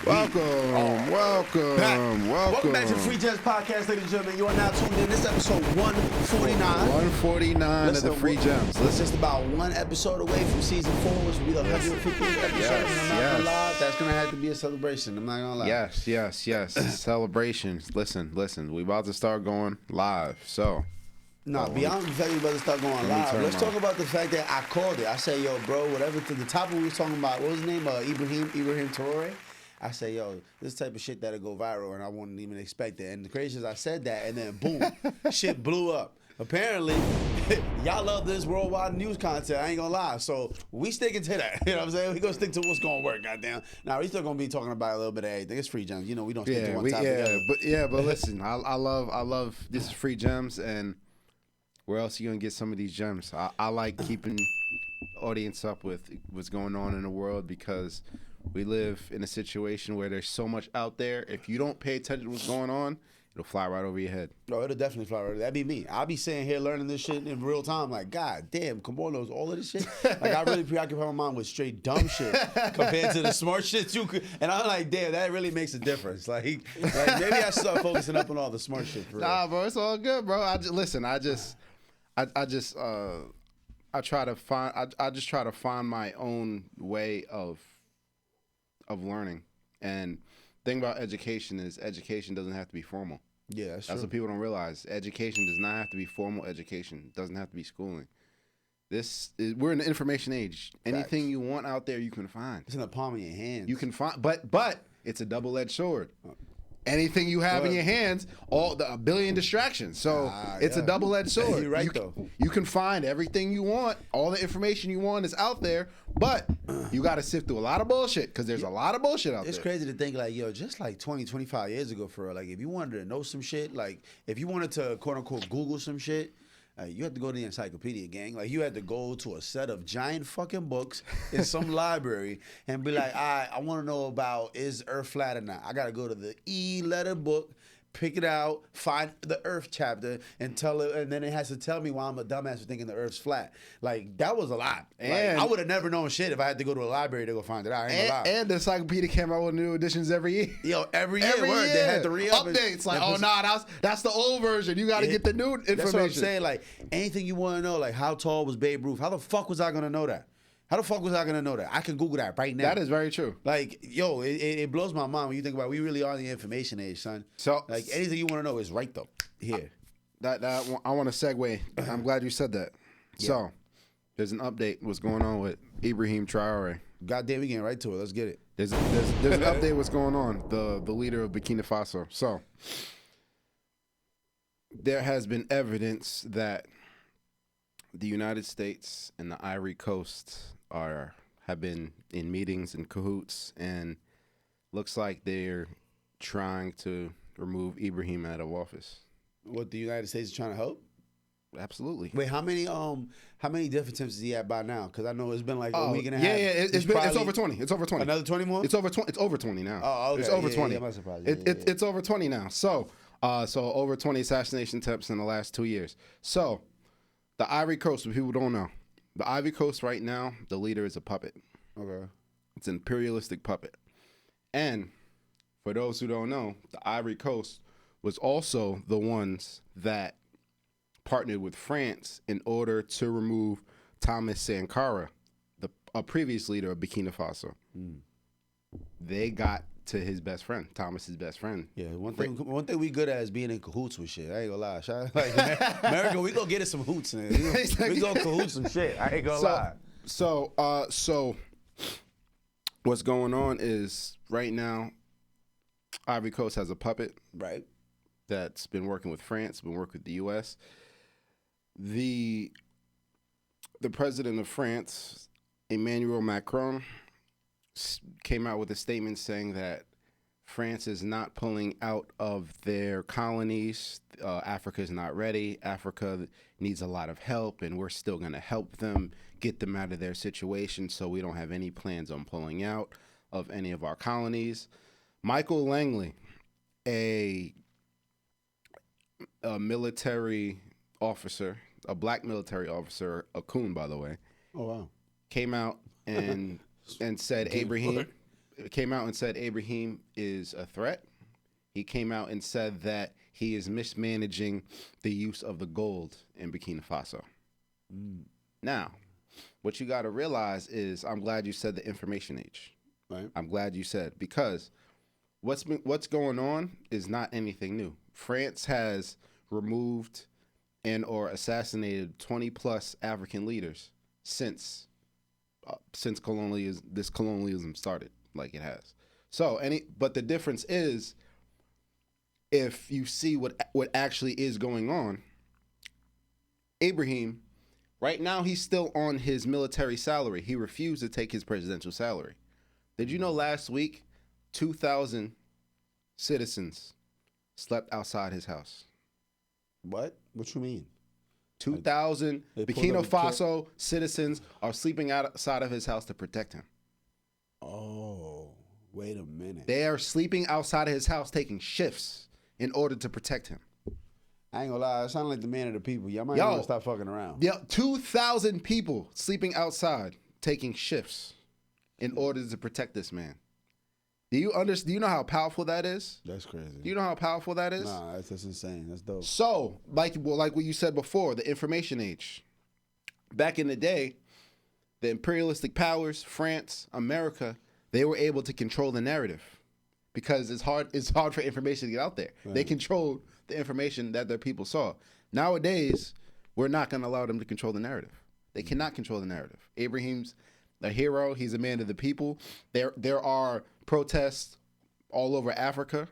Welcome back to the Free Gems Podcast, ladies and gentlemen. You are now tuned in. This is episode 149. 149 of the Free Gems. It's just about one episode away from season 4, which will be the 150th episode. Yes, and I'm not gonna lie, that's gonna have to be a celebration. I'm not gonna lie. Yes. Celebrations. Listen. We about to start going live. So. No, beyond the fact we're about to start going live, let's talk about the fact that I called it. I said, yo, bro, whatever. To the topic we was talking about, what was his name? Ibrahim Traore. I say, yo, this type of shit that'll go viral, and I wouldn't even expect it. And the crazy is I said that, and then boom, shit blew up. Apparently, y'all love this worldwide news content. I ain't gonna lie. So we sticking to that. You know what I'm saying? We gonna stick to what's gonna work. Goddamn. Now we still gonna be talking about a little bit of everything. It's Free Gems. You know we don't stick to one topic. But listen, I love this is Free Gems, and where else are you gonna get some of these gems? I like keeping the audience up with what's going on in the world because we live in a situation where there's so much out there. If you don't pay attention to what's going on, it'll fly right over your head. No, it'll definitely fly right. That'd be me. I'll be sitting here learning this shit in real time. Like, God damn, Kamor knows all of this shit. Like, I really preoccupy my mind with straight dumb shit compared to the smart shit you could. And I'm like, damn, that really makes a difference. Like maybe I should start focusing up on all the smart shit. For real. Nah, bro, it's all good, bro. I just try to find my own way of learning. And the thing about education is education doesn't have to be formal. Yeah, that's true. What people don't realize. Education does not have to be formal education. It doesn't have to be schooling. We're in the information age. Facts. Anything you want out there, you can find. It's in the palm of your hands. You can find, but it's a double-edged sword. Anything you have in your hands, a billion distractions. So it's a double-edged sword. You're right, though. You can find everything you want. All the information you want is out there, but you got to sift through a lot of bullshit because there's a lot of bullshit out there. It's crazy to think, like, yo, just like 20, 25 years ago, for real, like, if you wanted to know some shit, like, if you wanted to, quote-unquote, Google some shit, you had to go to the encyclopedia, gang. Like, you had to go to a set of giant fucking books in some library and be like, all right, I want to know about is Earth flat or not. I got to go to the E-letter book, pick it out, find the Earth chapter, and tell it, and then it has to tell me why I'm a dumbass for thinking the Earth's flat. Like, that was a lot. And I would have never known shit if I had to go to a library to go find it out. I ain't gonna lie. And the encyclopedia came out with new editions every year. Yo, every year. They had to re-up updates. Like, oh, nah, that's the old version. You got to get the new information. That's what I'm saying. Like, anything you want to know, like, how tall was Babe Ruth? How the fuck was I going to know that? How the fuck was I gonna know that? I can Google that right now. That is very true. Like, yo, it blows my mind when you think about it. We really are in the information age, son. So, like, anything you want to know is right though here. That I want to segue. I'm glad you said that. Yeah. So, there's an update. What's going on with Ibrahim Traore? Goddamn, we getting right to it. Let's get it. There's an update. What's going on? The leader of Burkina Faso. So, there has been evidence that the United States and the Ivory Coast have been in meetings in cahoots, and looks like they're trying to remove Ibrahim out of office. What, the United States is trying to help? Absolutely. Wait, how many different attempts is he at by now? Because I know it's been like a week and a half. Yeah, it's over 20. It's over 20. Another 20 more? It's over 20. It's over 20 now. Oh, okay. It's over 20. Yeah, I'm not surprised. It's over 20 now. So over 20 assassination attempts in the last 2 years. So the Ivory Coast, what people don't know, the Ivory Coast right now, the leader is a puppet. Okay. It's an imperialistic puppet. And for those who don't know, the Ivory Coast was also the ones that partnered with France in order to remove Thomas Sankara, a previous leader of Burkina Faso. They got to his best friend, Thomas's best friend. Yeah, one thing we good at is being in cahoots with shit. I ain't gonna lie. Like, America, we gonna get it some hoots, man. We gonna cahoots some shit. I ain't gonna lie. So what's going on is right now, Ivory Coast has a puppet, right, that's been working with France, been working with the U.S. The president of France, Emmanuel Macron, came out with a statement saying that France is not pulling out of their colonies. Africa is not ready. Africa needs a lot of help, and we're still going to help them get them out of their situation, so we don't have any plans on pulling out of any of our colonies. Michael Langley, a military officer, a black military officer, a coon, by the way. Oh, wow. Came out and said Ibrahim came out and said Ibrahim is a threat. He came out and said that he is mismanaging the use of the gold in Burkina Faso. Now, what you got to realize is, I'm glad you said the information age. Right. I'm glad you said, because what's going on is not anything new. France has removed and or assassinated 20 plus African leaders since colonialism started, like it has. So but the difference is, if you see what actually is going on, Ibrahim, right now he's still on his military salary. He refused to take his presidential salary. Did you know last week 2,000 citizens slept outside his house? What? What you mean? 2,000 They pulled Burkina up a Faso citizens are sleeping outside of his house to protect him. Oh, wait a minute. They are sleeping outside of his house taking shifts in order to protect him. I ain't gonna lie, it sounded like the man of the people. Y'all might want to stop fucking around. Yeah, 2,000 people sleeping outside taking shifts in order to protect this man. Do you know how powerful that is? That's crazy. Do you know how powerful that is? Nah, that's insane. That's dope. So, like what you said before, the information age. Back in the day, the imperialistic powers, France, America, they were able to control the narrative because it's hard for information to get out there. Right. They controlled the information that their people saw. Nowadays, we're not going to allow them to control the narrative. They cannot control the narrative. Ibrahim's a hero. He's a man of the people. There are protests all over Africa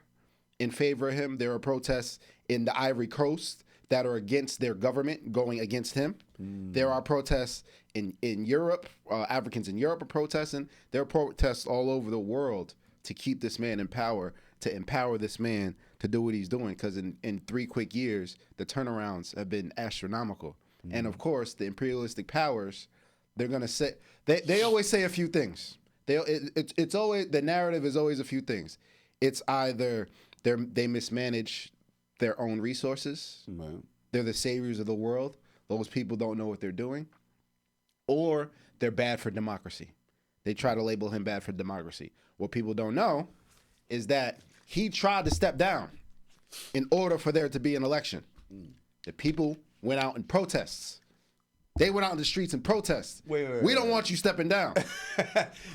in favor of him. There are protests in the Ivory Coast that are against their government, going against him. There are protests in Europe. Africans in Europe are protesting. There are protests all over the world to keep this man in power, to empower this man to do what he's doing. Because in 3 quick years, the turnarounds have been astronomical. And of course, the imperialistic powers, they're going to say, they always say a few things. It's always, the narrative is always a few things. It's either they mismanage their own resources. Right. They're the saviors of the world. Those people don't know what they're doing. Or they're bad for democracy. They try to label him bad for democracy. What people don't know is that he tried to step down in order for there to be an election. The people went out in protests. They went out in the streets and protest. We don't want you stepping down.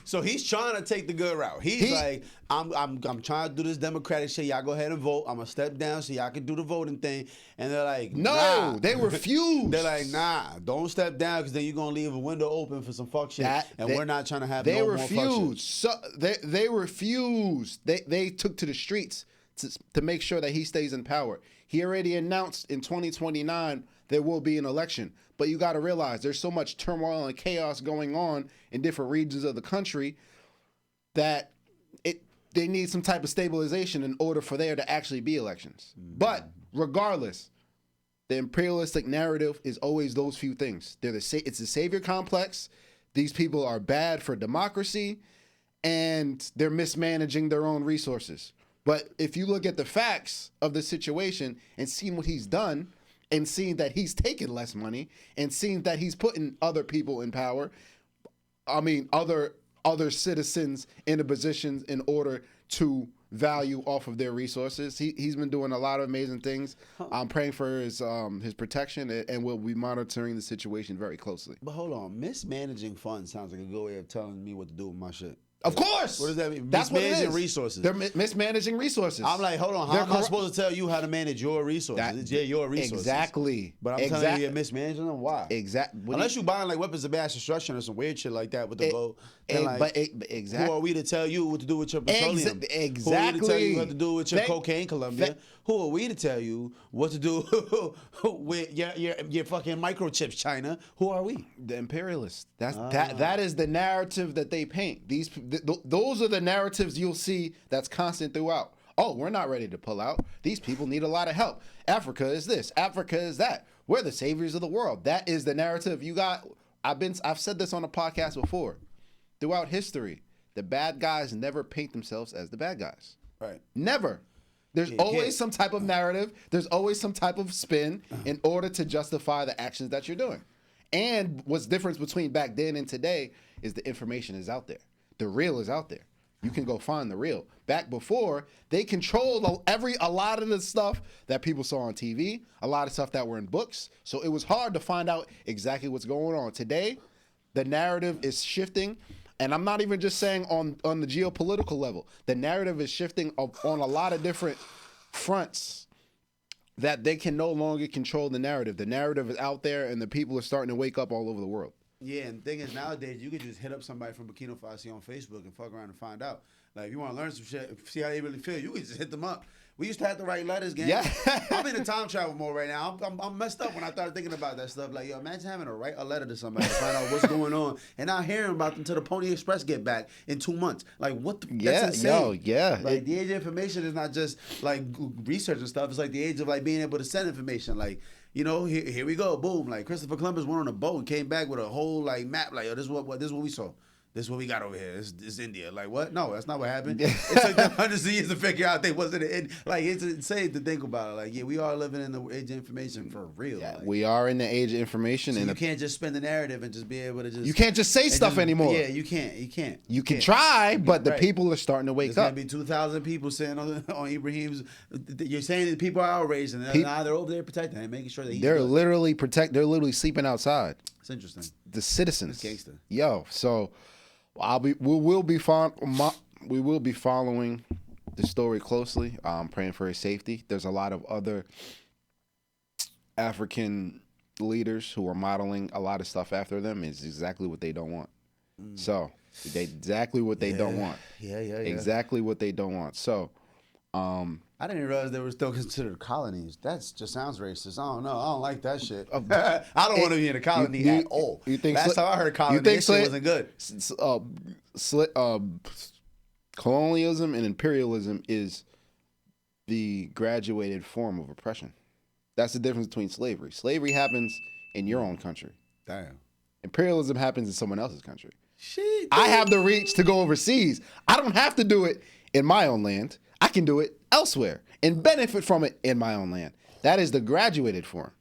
So he's trying to take the good route. He's like, I'm trying to do this democratic shit. Y'all go ahead and vote. I'm gonna step down so y'all can do the voting thing. And they're like, no, nah. They refuse. They're like, nah, don't step down because then you're gonna leave a window open for some fuck shit. We're not trying to have no more fuck shit. They refused. They took to the streets to make sure that he stays in power. He already announced in 2029 there will be an election. But you got to realize there's so much turmoil and chaos going on in different regions of the country that they need some type of stabilization in order for there to actually be elections. But regardless, the imperialistic narrative is always those few things. It's a savior complex. These people are bad for democracy, and they're mismanaging their own resources. But if you look at the facts of the situation and seeing what he's done, and seeing that he's taking less money, and seeing that he's putting other people in power, other citizens into positions in order to value off of their resources. He's been doing a lot of amazing things. I'm praying for his protection, and we'll be monitoring the situation very closely. But hold on, mismanaging funds sounds like a good way of telling me what to do with my shit. Of course. What does that mean? That's mismanaging what it is. Resources. They're mismanaging resources. I'm like, hold on. How am I supposed to tell you how to manage your resources? Your resources. Exactly. But I'm telling you, you're mismanaging them. Why? Exactly. Unless you're buying like weapons of mass destruction or some weird shit like that with the gold. Exactly. Who are we to tell you what to do with your petroleum? Exactly. Who are we to tell you what to do with your cocaine, Colombia? Who are we to tell you what to do with your fucking microchips, China? Who are we? The imperialists. That is the narrative that they paint. Those are the narratives you'll see that's constant throughout. Oh, we're not ready to pull out. These people need a lot of help. Africa is this. Africa is that. We're the saviors of the world. That is the narrative. I've said this on a podcast before. Throughout history, the bad guys never paint themselves as the bad guys. Right. Never. There's always some type of narrative. There's always some type of spin in order to justify the actions that you're doing. And what's different between back then and today is the information is out there. The real is out there. You can go find the real. Back before, they controlled a lot of the stuff that people saw on TV, a lot of stuff that were in books. So it was hard to find out exactly what's going on. Today, the narrative is shifting. And I'm not even just saying on the geopolitical level. The narrative is shifting on a lot of different fronts that they can no longer control the narrative. The narrative is out there, and the people are starting to wake up all over the world. Yeah, and the thing is, nowadays, you can just hit up somebody from Burkina Faso on Facebook and fuck around and find out. Like, if you want to learn some shit, see how they really feel, you can just hit them up. We used to have to write letters, gang. Yeah. I'm in a time travel mode right now. I'm messed up when I started thinking about that stuff. Like, yo, imagine having to write a letter to somebody to find out what's going on and not hearing about them until the Pony Express get back in 2 months. Like, what the? That's insane. Like, the age of information is not just, like, research and stuff. It's like the age of, like, being able to send information. Like, you know, here we go, boom. Like, Christopher Columbus went on a boat and came back with a whole, like, map. Like, yo, this is what we saw. This is what we got over here. This is India. Like, what? No, that's not what happened. It took them hundreds of years to figure out they wasn't in. Like, it's insane to think about it. Like, yeah, we are living in the age of information for real. Yeah, like, we are in the age of information. So and you can't just spin the narrative and just be able to just. You can't just say stuff anymore. Yeah, you can't. You can try, but the people are starting to wake up. There's going to be 2,000 people sitting on Ibrahim's. You're saying that people are outraged and they're over there protecting him, making sure that they're literally sleeping outside. It's interesting. The citizens. It's gangster. Yo, so. We will be following the story closely. Praying for his safety. There's a lot of other African leaders who are modeling a lot of stuff after them. Is exactly what they don't want. So exactly what they don't want. Yeah. Exactly what they don't want. So, I didn't realize they were still considered colonies. That just sounds racist. I don't know. I don't like that shit. I don't want to be in a colony at all. You think last time I heard colony, that shit wasn't good. Colonialism and imperialism is the graduated form of oppression. That's the difference between slavery. Slavery happens in your own country. Damn. Imperialism happens in someone else's country. Shit. I have the reach to go overseas. I don't have to do it in my own land. I can do it elsewhere and benefit from it in my own land. That is the graduated form.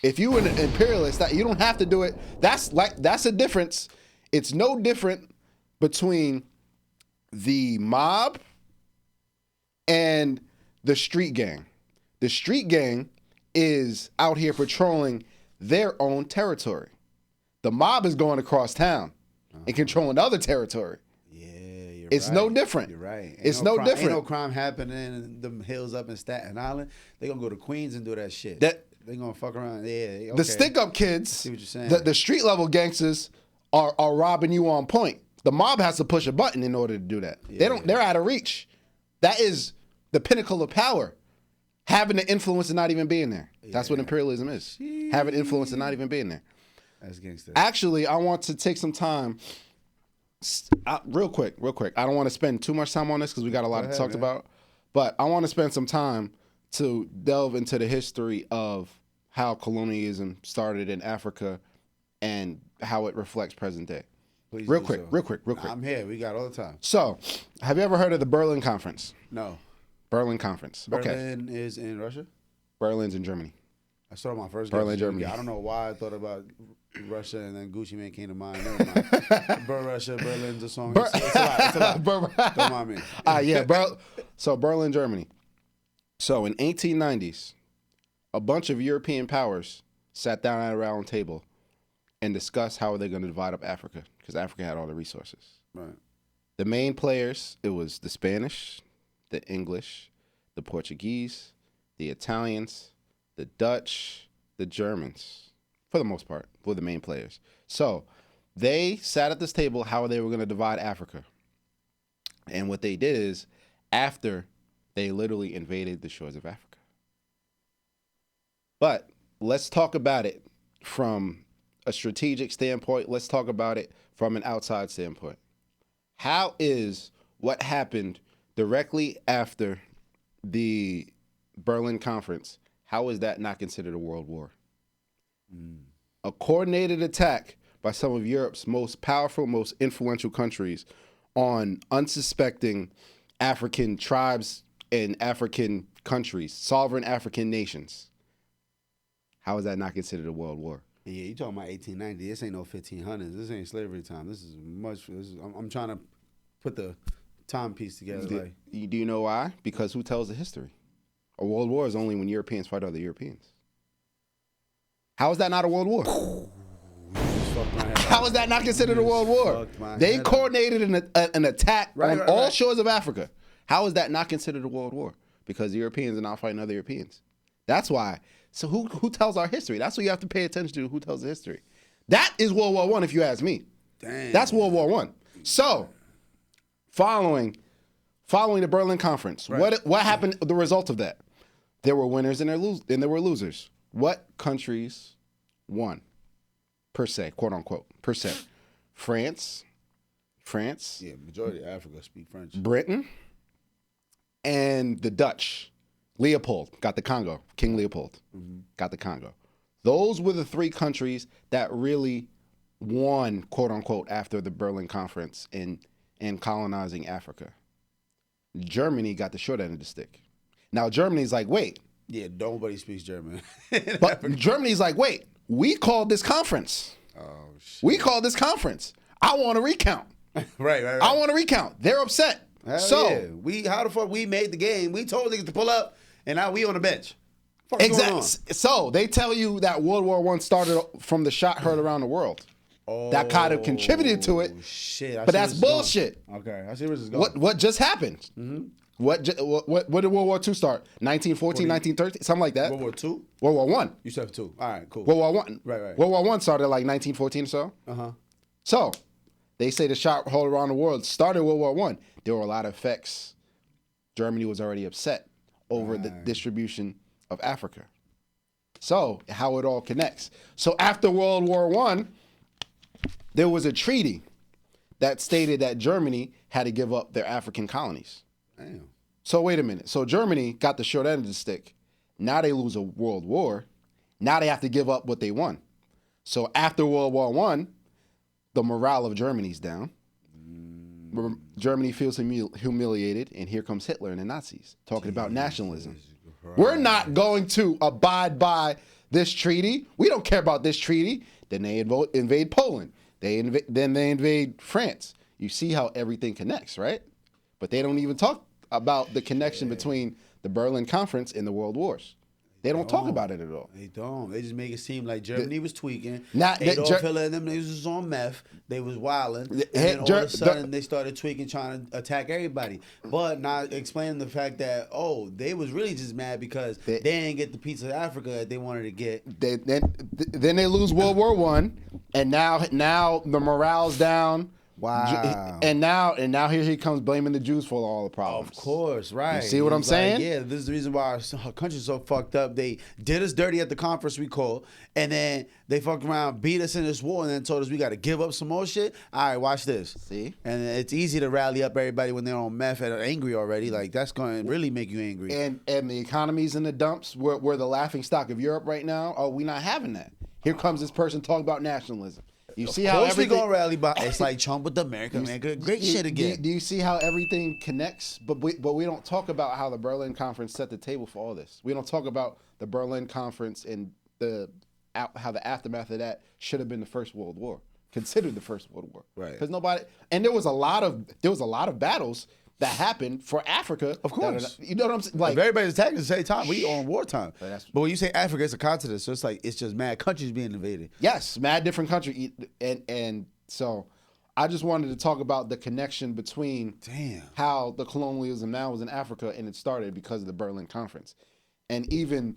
If you're an imperialist, you don't have to do it. That's a difference. It's no different between the mob and the street gang. The street gang is out here patrolling their own territory. The mob is going across town and controlling other territory. It's no different. You're right. It's no different. Ain't no crime happening in the hills up in Staten Island. They gonna go to Queens and do that shit. They gonna fuck around. Yeah. Okay. The stick up kids. I see what you're saying. The street level gangsters are robbing you on point. The mob has to push a button in order to do that. Yeah. They're out of reach. That is the pinnacle of power. Having the influence and not even being there. Yeah. That's what imperialism is. Jeez. Having influence and not even being there. That's gangster. Actually, I want to take some time. Real quick. I don't want to spend too much time on this because we got a lot to talk about. But I want to spend some time to delve into the history of how colonialism started in Africa and how it reflects present day. Please real quick. I'm here. We got all the time. So, have you ever heard of the Berlin Conference? No. Berlin Conference. Berlin is in Russia? Berlin's in Germany. I started my first Berlin, Germany. I don't know why I thought about Russia and then Gucci Mane came to mind. Never mind. Russia, Berlin's a song. It's a lot. Don't mind me. So Berlin, Germany. So in 1890s, a bunch of European powers sat down at a round table and discussed how they're going to divide up Africa because Africa had all the resources. Right. The main players, it was the Spanish, the English, the Portuguese, the Italians, the Dutch, the Germans, for the most part, were the main players. So they sat at this table how they were going to divide Africa. And what they did is, after they literally invaded the shores of Africa. But let's talk about it from a strategic standpoint. Let's talk about it from an outside standpoint. How is what happened directly after the Berlin Conference, how is that not considered a world war? A coordinated attack by some of Europe's most powerful, most influential countries on unsuspecting African tribes and African countries, sovereign African nations. How is that not considered a world war? Yeah, you talking about 1890. This ain't no 1500s. This ain't slavery time. This is much. I'm trying to put the timepiece together. Do you know why? Because who tells the history? A world war is only when Europeans fight other Europeans. How is that not a world war? How is that not considered a world war? They coordinated an attack on all shores of Africa. How is that not considered a world war? Because the Europeans are not fighting other Europeans. That's why. So who tells our history? That's what you have to pay attention to. Who tells the history? That is World War I, if you ask me. Damn. That's World War I. So, following the Berlin Conference, what happened? The result of that, there were winners and there were losers. What countries won, per se, quote unquote, per se? France. Yeah, majority of Africa speak French. Britain, and the Dutch. Leopold got the Congo. King Leopold got the Congo. Those were the three countries that really won, quote unquote, after the Berlin Conference in colonizing Africa. Germany got the short end of the stick. Now Germany's like, wait. Yeah, nobody speaks German. But Germany's like, wait, we called this conference. Oh, shit. We called this conference. I want to recount. Right. I want to recount. They're upset. Hell so yeah. How the fuck we made the game? We told niggas to pull up, and now we on the bench. Exactly. So they tell you that World War I started from the shot heard around the world. Oh, that kind of contributed to it. Shit, but that's bullshit. Okay, I see where this is going. What just happened? Mm-hmm. What did World War II start? 1914, 1913, something like that. World War II? World War I. You said II. All right, cool. World War I. Right. World War I started like 1914 or so. Uh-huh. So they say the shot heard around the world started World War I. There were a lot of effects. Germany was already upset over the distribution of Africa. So how it all connects. So after World War I, there was a treaty that stated that Germany had to give up their African colonies. Damn. So wait a minute. So Germany got the short end of the stick. Now they lose a world war. Now they have to give up what they won. So after World War I, the morale of Germany's down. Germany feels humiliated, and here comes Hitler and the Nazis talking about nationalism. Right. We're not going to abide by this treaty. We don't care about this treaty. Then they invade Poland. Then they invade France. You see how everything connects, right? But they don't even talk about the connection between the Berlin Conference and the World Wars. They don't talk about it at all. They don't. They just make it seem like Germany was tweaking. Adolf Hitler and them niggas was on meth. They was wilding. And then all of a sudden they started tweaking, trying to attack everybody. But not explaining the fact that, they was really just mad because they didn't get the piece of Africa that they wanted to get. Then they lose World War I, and now the morale's down. Wow. And now here he comes blaming the Jews for all the problems. Of course, right. You see what I'm saying? Yeah, this is the reason why our country's so fucked up. They did us dirty at the conference we called, and then they fucked around, beat us in this war, and then told us we got to give up some more shit. All right, watch this. See? And it's easy to rally up everybody when they're on meth and are angry already. Like, that's going to really make you angry. And the economy's in the dumps. We're the laughing stock of Europe right now. Oh, we're not having that. Here comes this person talking about nationalism. You see how everything gonna rally by? It's like Trump with America, man. Great shit again. Do you see how everything connects? But we don't talk about how the Berlin Conference set the table for all this. We don't talk about the Berlin Conference and how the aftermath of that should have been the First World War, considered the First World War. Right. Because there was a lot of battles that happened for Africa. Of course. You know what I'm saying? Like, if everybody's attacking at the same time, we on wartime. But when you say Africa, it's a continent, so it's like it's just mad countries being invaded. Yes, mad different country, and so I just wanted to talk about the connection between how the colonialism now was in Africa, and it started because of the Berlin Conference. And even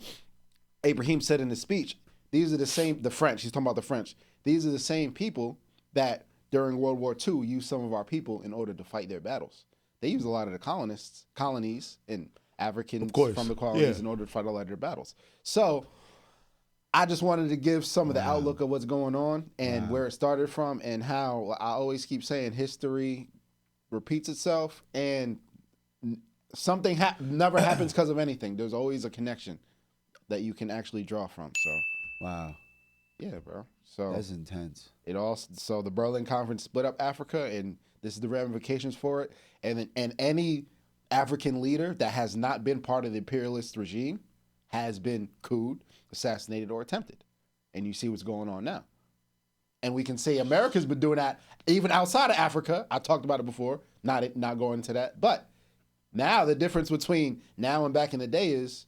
Ibrahim said in his speech, these are the French, he's talking about the French, these are the same people that during World War II used some of our people in order to fight their battles. They use a lot of the colonies and Africans from the colonies in order to fight a lot of their battles. So I just wanted to give some of the outlook of what's going on and where it started from, and how I always keep saying history repeats itself, and something never happens because of anything. There's always a connection that you can actually draw from. So yeah, bro. So that's intense. So the Berlin Conference split up Africa, and this is the ramifications for it. And any African leader that has not been part of the imperialist regime has been couped, assassinated, or attempted. And you see what's going on now. And we can say America's been doing that even outside of Africa. I talked about it before, not going into that. But now the difference between now and back in the day is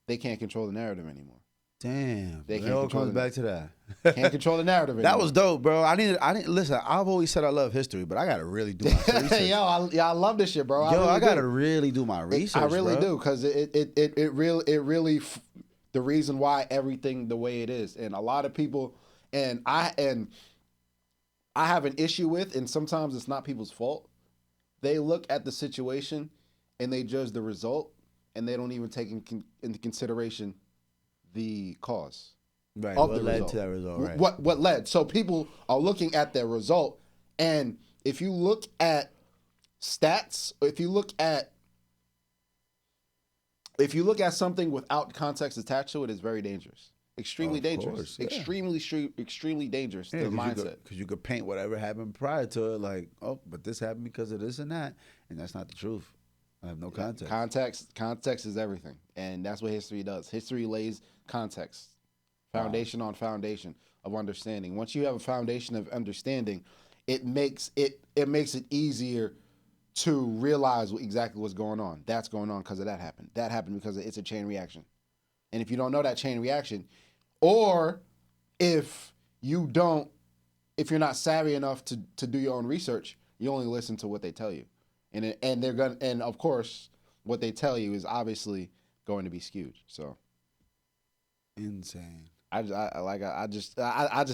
they can't control the narrative anymore. Damn. They It all comes back to that. Can't control the narrative anymore. That was dope, bro. I didn't listen. I've always said I love history, but I gotta really do my research. I love this shit, bro. I gotta really do my research. I really do, because it really the reason why everything the way it is, and a lot of people, and I have an issue with, and sometimes it's not people's fault. They look at the situation and they judge the result, and they don't even take into consideration the cause. Right. Of what the led result. to that result? Right. What led? So people are looking at their result, and if you look at stats, if you look at something without context attached to it, it's very dangerous. Extremely dangerous. Course, yeah. Extremely dangerous to the mindset. Because you could paint whatever happened prior to it, like, oh, but this happened because of this and that, and that's not the truth. I have no context. Context is everything, and that's what history does. History lays context, foundation on foundation of understanding. Once you have a foundation of understanding, it makes it easier to realize exactly what's going on. That's going on because of that happened. That happened because it's a chain reaction. And if you don't know that chain reaction, or if you're not savvy enough to do your own research, you only listen to what they tell you. And of course, what they tell you is obviously going to be skewed. So Insane. I just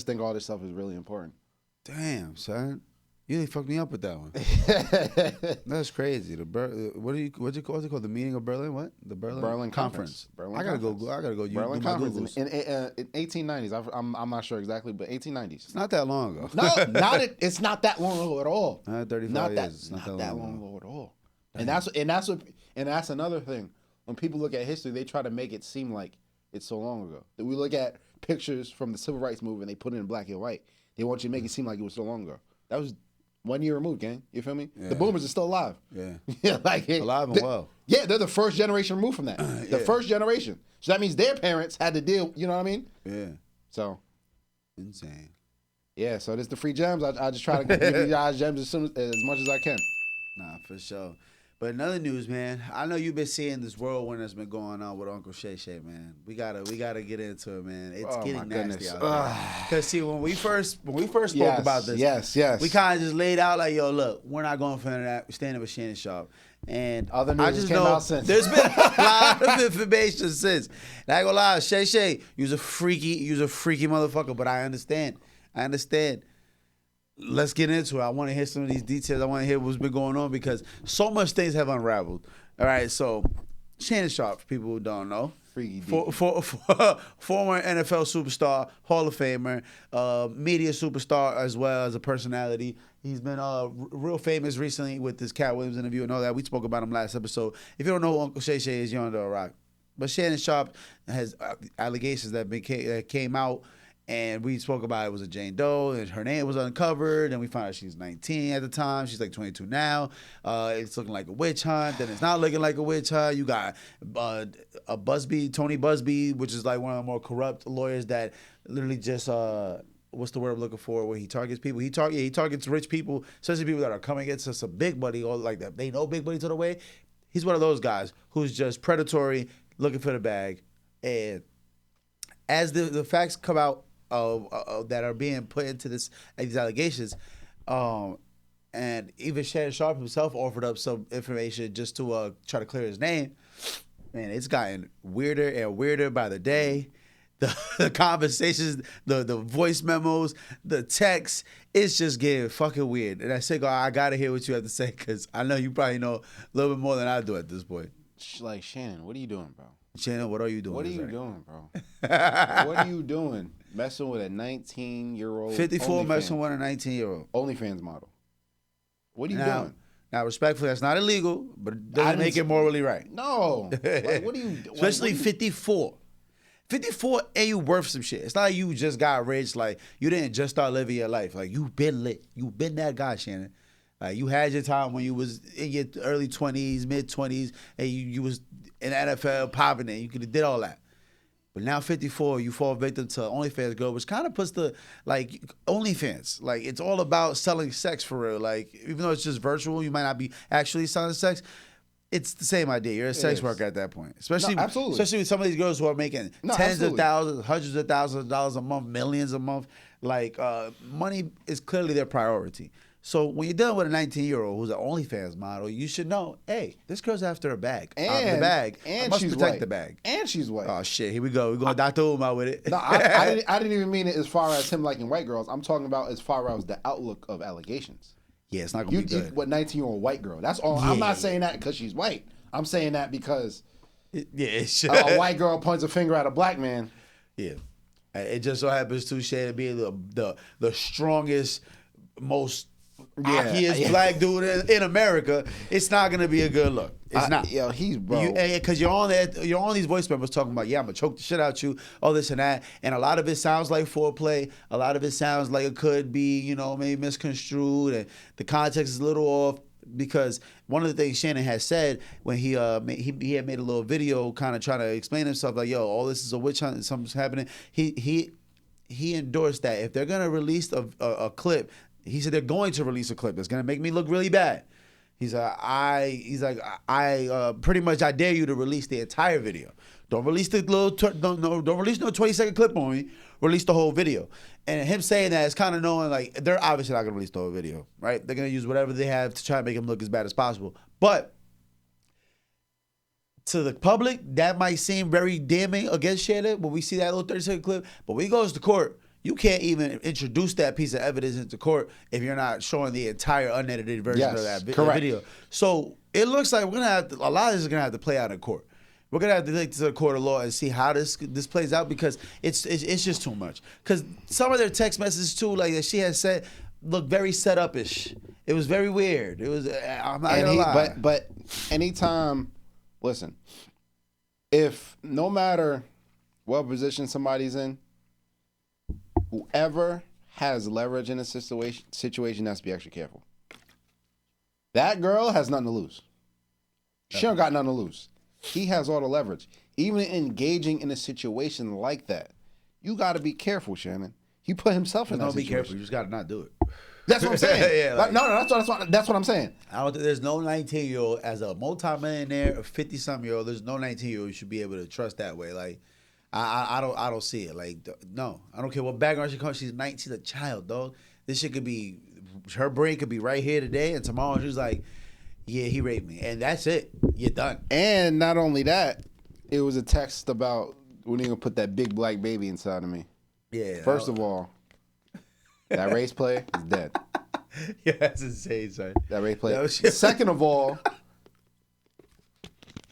think all this stuff is really important. Damn, son. You really fucked me up with that one. That's crazy. What's it called? The meeting of Berlin? What? The Berlin Conference. I gotta go. Berlin do Conference in 1890s. I'm not sure exactly, but 1890s. It's not that long ago. No, it's not that long ago at all. 35 years. It's not that long ago at all. And that's another thing. When people look at history, they try to make it seem like it's so long ago. That we look at pictures from the Civil Rights Movement, they put it in black and white. They want you to make it seem like it was so long ago. That was 1 year removed, gang. You feel me? Yeah. The boomers are still alive. Yeah. Yeah, alive and well. Yeah, they're the first generation removed from that. The first generation. So that means their parents had to deal, you know what I mean? Yeah. So. Insane. Yeah, so this the free gems. I just try to give you guys gems as much as I can. Nah, for sure. But in other news, man, I know you've been seeing this whirlwind that's been going on with Uncle Shay Shay, man. We gotta get into it, man. It's getting nasty out there. Cause see, when we first spoke about this, yes, we kind of just laid out like, yo, look, we're not going for that. We're standing with Shannon Sharpe. And other news I just came know out since. There's been a lot of information since. And I ain't gonna lie, Shay Shay, you's a freaky motherfucker, but I understand. Let's get into it. I want to hear some of these details. I want to hear what's been going on because so much things have unraveled. All right, so Shannon Sharpe, for people who don't know, former NFL superstar, Hall of Famer, media superstar as well as a personality. He's been real famous recently with this Cat Williams interview and all that. We spoke about him last episode. If you don't know who Uncle Shay Shay is, you're under a rock. But Shannon Sharpe has allegations that came out. And we spoke about it was a Jane Doe, and her name was uncovered, and we found out she was 19 at the time. She's like 22 now. It's looking like a witch hunt. Then it's not looking like a witch hunt. You got Tony Busby, which is like one of the more corrupt lawyers that literally just what's the word I'm looking for? Where he targets people. He targets rich people, especially people that are coming against us a big buddy or like that. They know big buddy to the way. He's one of those guys who's just predatory, looking for the bag. And as the facts come out, that are being put into these allegations, and even Shannon Sharpe himself offered up some information just to try to clear his name. Man, it's gotten weirder and weirder by the day. The conversations, the voice memos, the texts, it's just getting fucking weird. And I say, I gotta hear what you have to say because I know you probably know a little bit more than I do at this point. Like, Shannon, what are you doing, bro? Shannon, what are you doing? What are you doing, bro? What are you doing? Messing with a 19-year-old 54 messing with a 19-year-old. OnlyFans model. What are you doing? Now, respectfully, that's not illegal, but it doesn't make it morally right. No. Like, what are you doing? Especially 54. 54 and you worth some shit. It's not like you just got rich. Like, you didn't just start living your life. Like, you been lit. You been that guy, Shannon. Like, you had your time when you was in your early 20s, mid-20s, and you was in the NFL popping it. You could have did all that. But now 54, you fall victim to OnlyFans girl, which kind of puts the, like, OnlyFans. Like, it's all about selling sex for real. Like, even though it's just virtual, you might not be actually selling sex. It's the same idea. You're a sex worker at that point. Especially, absolutely. Especially with some of these girls who are making tens of thousands, hundreds of thousands of dollars a month, millions a month. Like, money is clearly their priority. So when you're dealing with a 19-year-old who's an OnlyFans model, you should know, hey, this girl's after a bag. And the bag. And I must she's protect white. the bag. And she's white. Oh shit, here we go. We're going Dr. Umar with it. No, I didn't even mean it as far as him liking white girls. I'm talking about as far as the outlook of allegations. Yeah, it's not gonna be good. What 19-year-old white girl? That's all. Yeah. I'm not saying that because she's white. I'm saying that because a white girl points a finger at a black man. Yeah, it just so happens to Shannon being the strongest, most rockiest black dude in America. It's not gonna be a good look. It's not. Yo, he's bro. Because you're on these voice memos talking about, I'm gonna choke the shit out you, all this and that, and a lot of it sounds like foreplay. A lot of it sounds like it could be, maybe misconstrued, and the context is a little off. Because one of the things Shannon has said when he had made a little video kind of trying to explain himself, like, yo, all this is a witch hunt, something's happening. He endorsed that if they're gonna release a clip, he said they're going to release a clip that's gonna make me look really bad. He's like, I pretty much I dare you to release the entire video. Don't release the don't release no 20-second clip on me. Release the whole video. And him saying that is kind of knowing, like, they're obviously not gonna release the whole video, right? They're gonna use whatever they have to try to make him look as bad as possible. But to the public, that might seem very damning against Shannon when we see that little 30-second clip. But when he goes to court, you can't even introduce that piece of evidence into court if you're not showing the entire unedited version of that video. So it looks like we're gonna have to, a lot of this is gonna have to play out in court. We're gonna have to take to the court of law and see how this plays out, because it's just too much. Because some of their text messages too, like that she has said, look very set up-ish. It was very weird. It was. I'm not gonna lie. But anytime, listen, if no matter what position somebody's in, whoever has leverage in a situation has to be extra careful. That girl has nothing to lose. She don't got nothing to lose. He has all the leverage. Even engaging in a situation like that, you got to be careful, Shannon. He put himself in that situation. Be careful. You just got to not do it. That's what I'm saying. That's what I'm saying. I don't think there's no 19-year-old, as a multimillionaire, a 50-something-year-old, there's no 19-year-old you should be able to trust that way. Like, I don't see it. Like, no. I don't care what background she comes. She's 19, she's a child, dog. This shit could be, her brain could be right here today, and tomorrow she's like, yeah, he raped me. And that's it. You're done. And not only that, it was a text about, when are you going to put that big black baby inside of me? Yeah. First of all, that race play is dead. Yeah, that's insane, son. That race play. Second of all,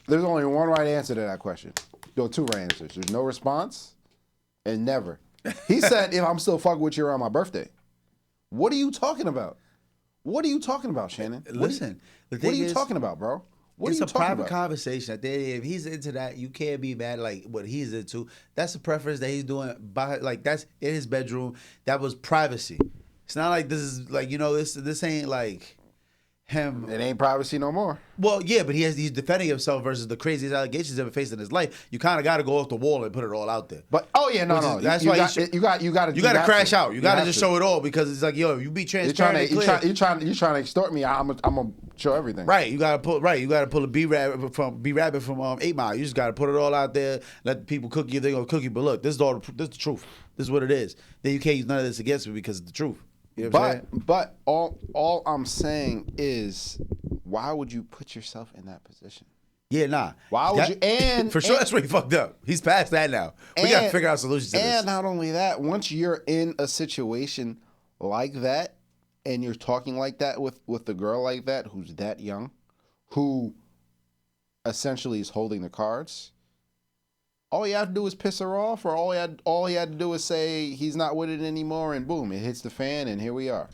there's only one right answer to that question. There are two right answers. There's no response and never. He said, if I'm still fucking with you around my birthday. What are you talking about? What are you talking about, Shannon? Listen, what are you talking about, bro? It's a private conversation. If he's into that, you can't be mad like what he's into. That's a preference that he's doing by, like, that's in his bedroom. That was privacy. It's not like this is like, this ain't like him. It ain't privacy no more. Well, yeah, but he's defending himself versus the craziest allegations he's ever faced in his life. You kind of got to go off the wall and put it all out there. But no. That's why you got to crash out. You got to just show it all, because it's like, yo, if you be transparent. You're trying to extort me. I'm gonna show everything. Right. You got to pull a B Rabbit from 8 Mile. You just got to put it all out there. Let the people cook you. They're gonna cook you. But look, this is the truth. This is what it is. Then you can't use none of this against me because it's the truth. You know what I'm saying? But all I'm saying is, why would you put yourself in that position? Yeah, nah. Why would you? And for sure, that's where he fucked up. He's past that now. We got to figure out solutions to this. And not only that, once you're in a situation like that, and you're talking like that with a girl like that who's that young, who essentially is holding the cards, all you have to do is piss her off, or all he had to do is say he's not with it anymore, and boom, it hits the fan, and here we are.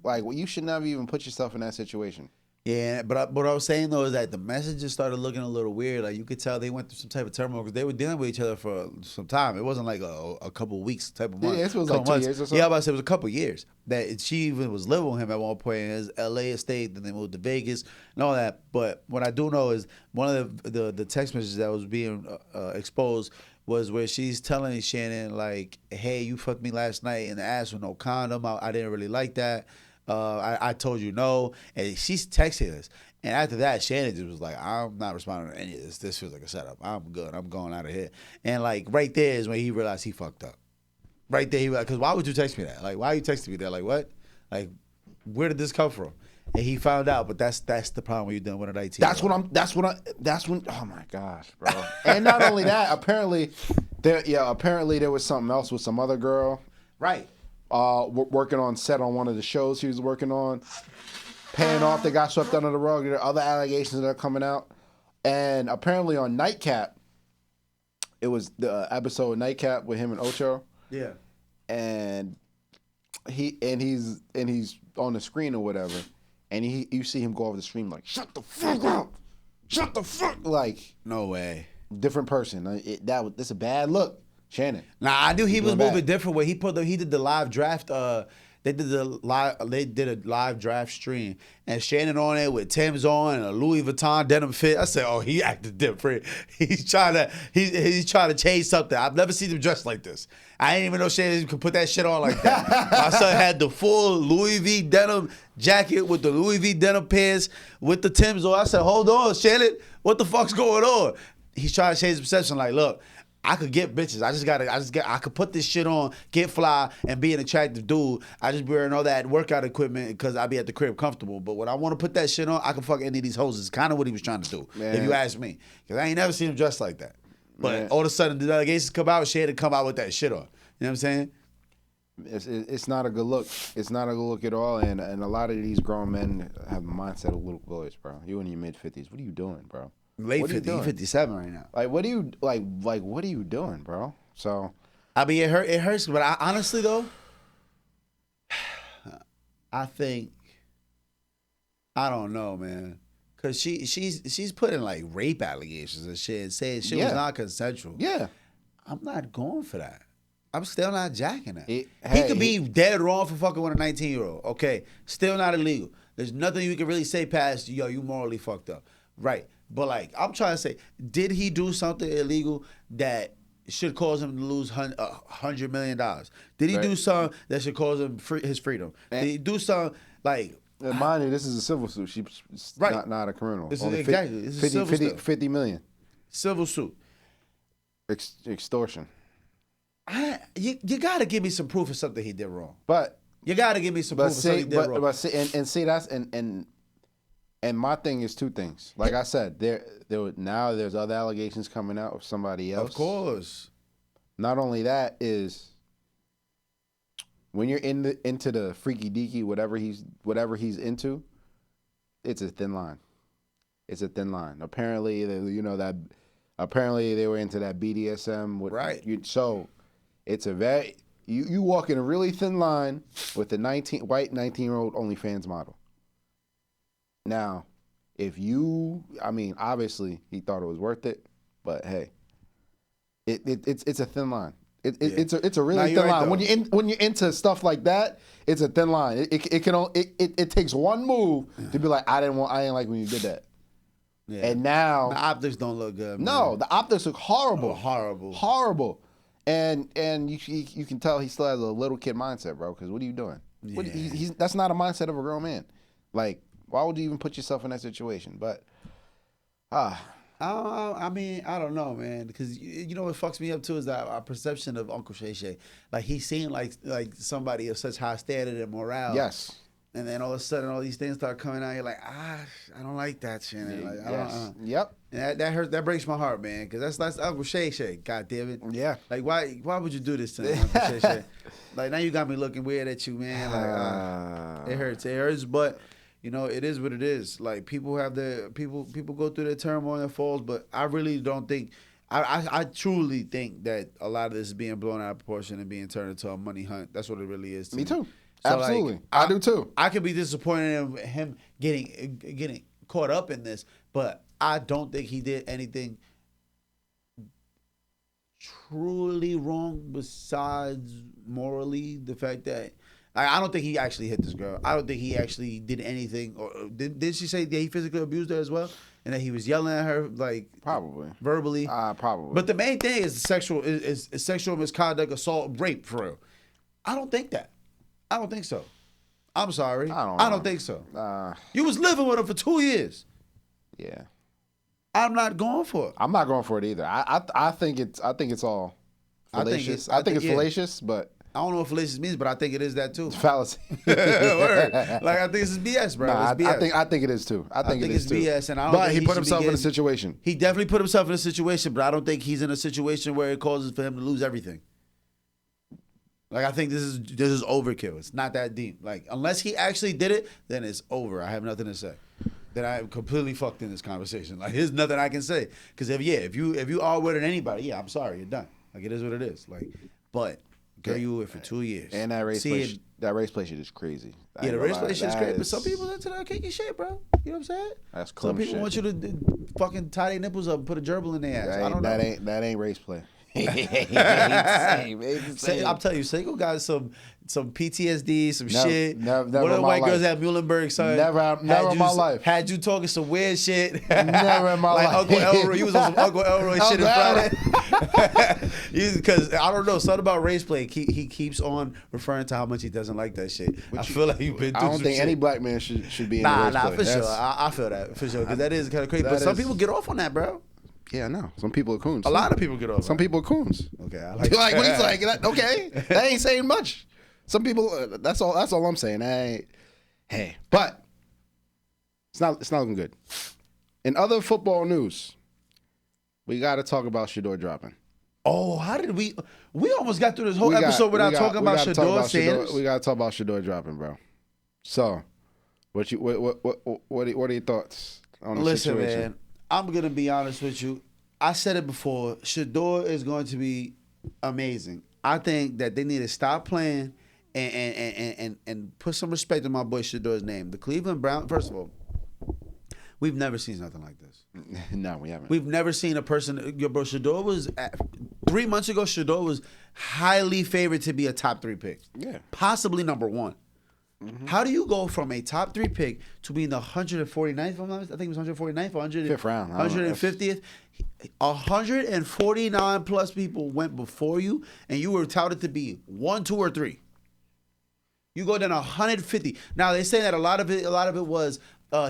Like, you should never even put yourself in that situation. Yeah, but what I was saying though is that the messages started looking a little weird. Like you could tell they went through some type of turmoil because they were dealing with each other for some time. It wasn't like a couple of weeks type of month. Yeah, this was like couple 2 years or so. Yeah, I was about to say it was a couple of years. That she even was living with him at one point in his L.A. estate. Then they moved to Vegas and all that. But what I do know is one of the text messages that was being exposed was where she's telling Shannon like, "Hey, you fucked me last night in the ass with no condom. I didn't really like that. I told you no." And she's texting us. And after that, Shannon just was like, "I'm not responding to any of this. This feels like a setup. I'm good. I'm going out of here." And like right there is when he realized he fucked up. Right there, he was like, "Because why would you text me that? Like, why are you texting me that? Like, what? Like, where did this come from?" And he found out. But that's the problem when you're dealing with an IT. That's when. Oh my gosh, bro. And not only that, apparently there was something else with some other girl. Right. Working on set on one of the shows he was working on. Paying off, they got swept under the rug. There are other allegations that are coming out. And apparently on Nightcap, it was the episode Nightcap with him and Ocho. Yeah. And he's on the screen or whatever. And you see him go over the screen like, "Shut the fuck up. Shut the fuck." Like, no way. Different person. That's a bad look. Shannon. Nah, I knew he was bad. moving different way. He did the live draft. They did a live draft stream, and Shannon on there with Tim's on and a Louis Vuitton denim fit. I said, "Oh, he acted different. He's trying to change something. I've never seen him dressed like this. I didn't even know Shannon could put that shit on like that." My son had the full Louis V denim jacket with the Louis V denim pants with the Tim's on. I said, "Hold on, Shannon, what the fuck's going on?" He's trying to change the perception. Like, look, I could get bitches. I could put this shit on, get fly, and be an attractive dude. I just be wearing all that workout equipment because I be at the crib comfortable. But when I want to put that shit on, I can fuck any of these hoes. It's kind of what he was trying to do, if you ask me. Because I ain't never seen him dressed like that. But all of a sudden, the delegations come out, she had to come out with that shit on. You know what I'm saying? It's not a good look. It's not a good look at all. And a lot of these grown men have a mindset of little boys, bro. You in your mid-50s. What are you doing, bro? Late 50, he's 57 right now. Like, what are you doing, bro? So, I mean, it hurts, but honestly though, I think, I don't know, man, because she's putting like rape allegations and shit, and saying shit was not consensual. Yeah, I'm not going for that. I'm still not jacking that. He could be dead wrong for fucking with a 19-year-old. Okay, still not illegal. There's nothing you can really say past, yo, you morally fucked up, right? But like, I'm trying to say, did he do something illegal that should cause him to lose $100 million? Did he do something that should cause him his freedom? Did he do something like? Mind you, this is a civil suit. She's not a criminal. This is exactly. This is civil stuff. 50 million. Civil suit. Extortion. You got to give me some proof of something he did wrong. But you got to give me some proof of something he did wrong. And my thing is two things. Like I said, there's other allegations coming out of somebody else. Of course. Not only that is when you're into the freaky deaky, whatever he's into, it's a thin line. It's a thin line. Apparently, apparently they were into that BDSM. Right. So it's a very you walk in a really thin line with a white 19-year-old OnlyFans model. Now, obviously he thought it was worth it, but hey, it's a thin line. It's a really thin line. When you're into stuff like that, it's a thin line. It takes one move to be like, I didn't like when you did that. Yeah. And now the optics don't look good. Man. No, the optics look horrible. Oh, horrible. And you can tell he still has a little kid mindset, bro. Because what are you doing? Yeah. That's not a mindset of a grown man. Like, why would you even put yourself in that situation? But, I mean, I don't know, man. Because you know what fucks me up too is that our perception of Uncle Shay Shay. Like he seemed like somebody of such high standard and morale. Yes. And then all of a sudden, all these things start coming out. You're like, I don't like that, Shannon. Like, yes. Yep. And that hurts. That breaks my heart, man. Because that's Uncle Shay Shay. God damn it. Yeah. Like, why would you do this to me, Uncle Shay Shay? Like now you got me looking weird at you, man. Like, it hurts. It hurts, but. You know, it is what it is. Like people go through their turmoil and falls, but I really don't think. I truly think that a lot of this is being blown out of proportion and being turned into a money hunt. That's what it really is. Me too. So, Absolutely, like, I do too. I could be disappointed in him getting caught up in this, but I don't think he did anything truly wrong besides morally the fact that I don't think he actually hit this girl. I don't think he actually did anything. Or did she say that he physically abused her as well, and that he was yelling at her like Probably verbally? Probably. But the main thing is sexual misconduct, assault, rape for real. I don't think that. I don't think so. I'm sorry. I don't think so. You was living with him for 2 years. Yeah. I'm not going for it. I'm not going for it either. I think it's all fallacious. I think it's fallacious, but I don't know what fallacious means, but I think it is that too. it's fallacy. Word. Like I think this is BS, bro. Nah, It's BS. I think it is too. I think it's too. BS, and I don't but think he put himself in a situation. He definitely put himself in a situation, but I don't think he's in a situation where it causes for him to lose everything. Like I think this is overkill. It's not that deep. Like unless he actually did it, then it's over. I have nothing to say. Then I am completely fucked in this conversation. Like there's nothing I can say because if you are with anybody, I'm sorry, you're done. Like it is what it is. Like, but girl, you were with for 2 years. And that race play shit is crazy. Yeah, the race play shit is crazy. But some people into that kinky shit, bro. You know what I'm saying? That's cool. Some people want you to fucking tie their nipples up and put a gerbil in their ass. I don't know. That ain't race play. I'm telling you, single guys some PTSD, some shit. Never One of the white life. girls at Muhlenberg, son. Never in my life. Had you talking some weird shit. Never in my like life. Uncle Elroy. You was on some Uncle Elroy shit in Friday. Because I don't know, something about race play. He keeps on referring to how much he doesn't like that shit. I feel like you've been through I don't some think shit. any black man should be in race play. For sure. I feel that for sure because that is kind of crazy. But some people get off on that, bro. Yeah, I know. Some people are coons. A lot of people get off. Some people are coons. Okay, I like what he's like. Okay, that ain't saying much. Some people. That's all I'm saying. Hey, but it's not looking good. In other football news, we got to talk about Shador dropping. Oh, how did we almost got through this whole episode without talking about Shador Sanders? We got to talk about Shador dropping, bro. So, what are your thoughts on the situation? Listen, man. I'm going to be honest with you. I said it before. Shador is going to be amazing. I think that they need to stop playing and put some respect on my boy Shador's name. The Cleveland Browns, first of all, we've never seen nothing like this. No, we haven't. We've never seen a person. Yo, bro, Shador was 3 months ago. Shador was highly favored to be a top 3 pick. Yeah, possibly possibly number 1. Mm-hmm. How do you go from a top 3 pick to being the 149th? I think it was 149th or 5th round, 150th. 149 plus people went before you, and you were touted to be 1, 2, or 3. You go down 150. Now they say that a lot of it was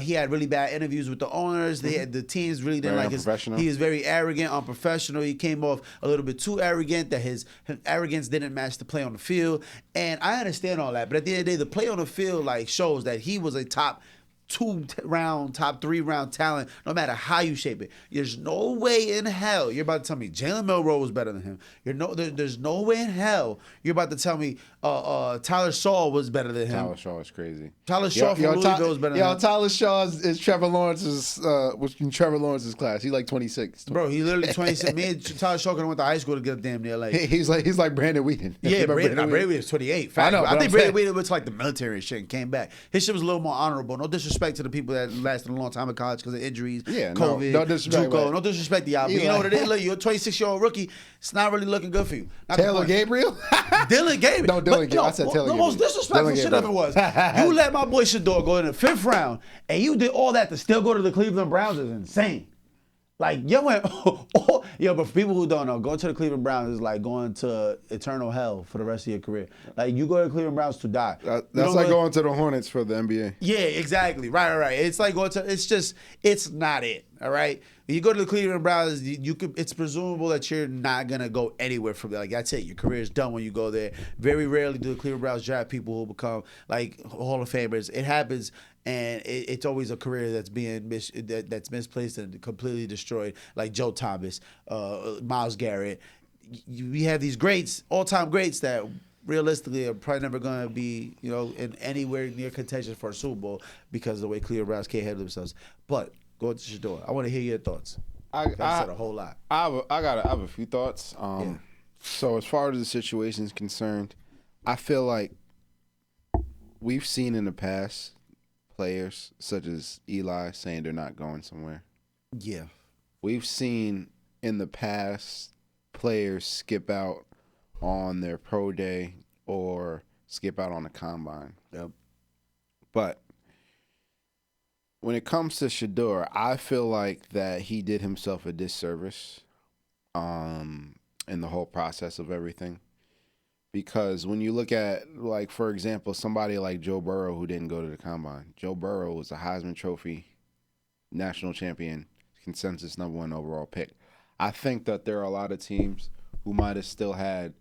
he had really bad interviews with the owners. They had the teams really didn't like his. He was very arrogant, unprofessional. He came off a little bit too arrogant. That his arrogance didn't match the play on the field. And I understand all that, but at the end of the day, the play on the field like shows that he was a top 2 round, top 3 round talent, no matter how you shape it. There's no way in hell you're about to tell me Jalen Milroe was better than him. There's no way in hell you're about to tell me Tyler Shaw was better than him. Tyler Shaw is crazy. Tyler Shaw from Louisville was better than him. Tyler Shaw is Trevor Lawrence's was in Trevor Lawrence's class. He's like 26. Bro, he literally 26. Me and Tyler Shaw could have went to high school to get damn near like. He's like Brandon Whedon. Yeah, Brandon Whedon is 28. I know. I think Brandon Whedon went to like the military and shit and came back. His shit was a little more honorable. No disrespect to the people that lasted a long time in college because of injuries, COVID, no disrespect, JUCO. No disrespect to y'all. But you know what it is? Look, you're a 26-year-old rookie. It's not really looking good for you. Taylor Gabriel? Dylan Gabriel. No, Dylan Gabriel. I said Taylor Gabriel. The most disrespectful shit ever was. You let my boy Shador go in the 5th round, and you did all that to still go to the Cleveland Browns is insane. Like, yo went, but for people who don't know, going to the Cleveland Browns is like going to eternal hell for the rest of your career. Like, you go to the Cleveland Browns to die. That's like going to the Hornets for the NBA. Yeah, exactly. Right. It's like going to, it's not it, all right? When you go to the Cleveland Browns, it's presumable that you're not going to go anywhere from there. Like, that's it. Your career is done when you go there. Very rarely do the Cleveland Browns draft people who become, like, Hall of Famers. It happens. And it's always a career that's that's misplaced and completely destroyed, like Joe Thomas, Myles Garrett. We have these greats, all-time greats that realistically are probably never going to be, in anywhere near contention for a Super Bowl because of the way Cleveland Browns can't handle themselves. But going to Shador, I want to hear your thoughts. I said a whole lot. I have a few thoughts. So as far as the situation is concerned, I feel like we've seen in the past players such as Eli saying they're not going somewhere. Yeah. We've seen in the past players skip out on their pro day or skip out on the combine. Yep. But when it comes to Shador, I feel like that he did himself a disservice in the whole process of everything. Because when you look at, like, for example, somebody like Joe Burrow who didn't go to the combine. Joe Burrow was a Heisman Trophy national champion, consensus #1 overall pick. I think that there are a lot of teams who might have still had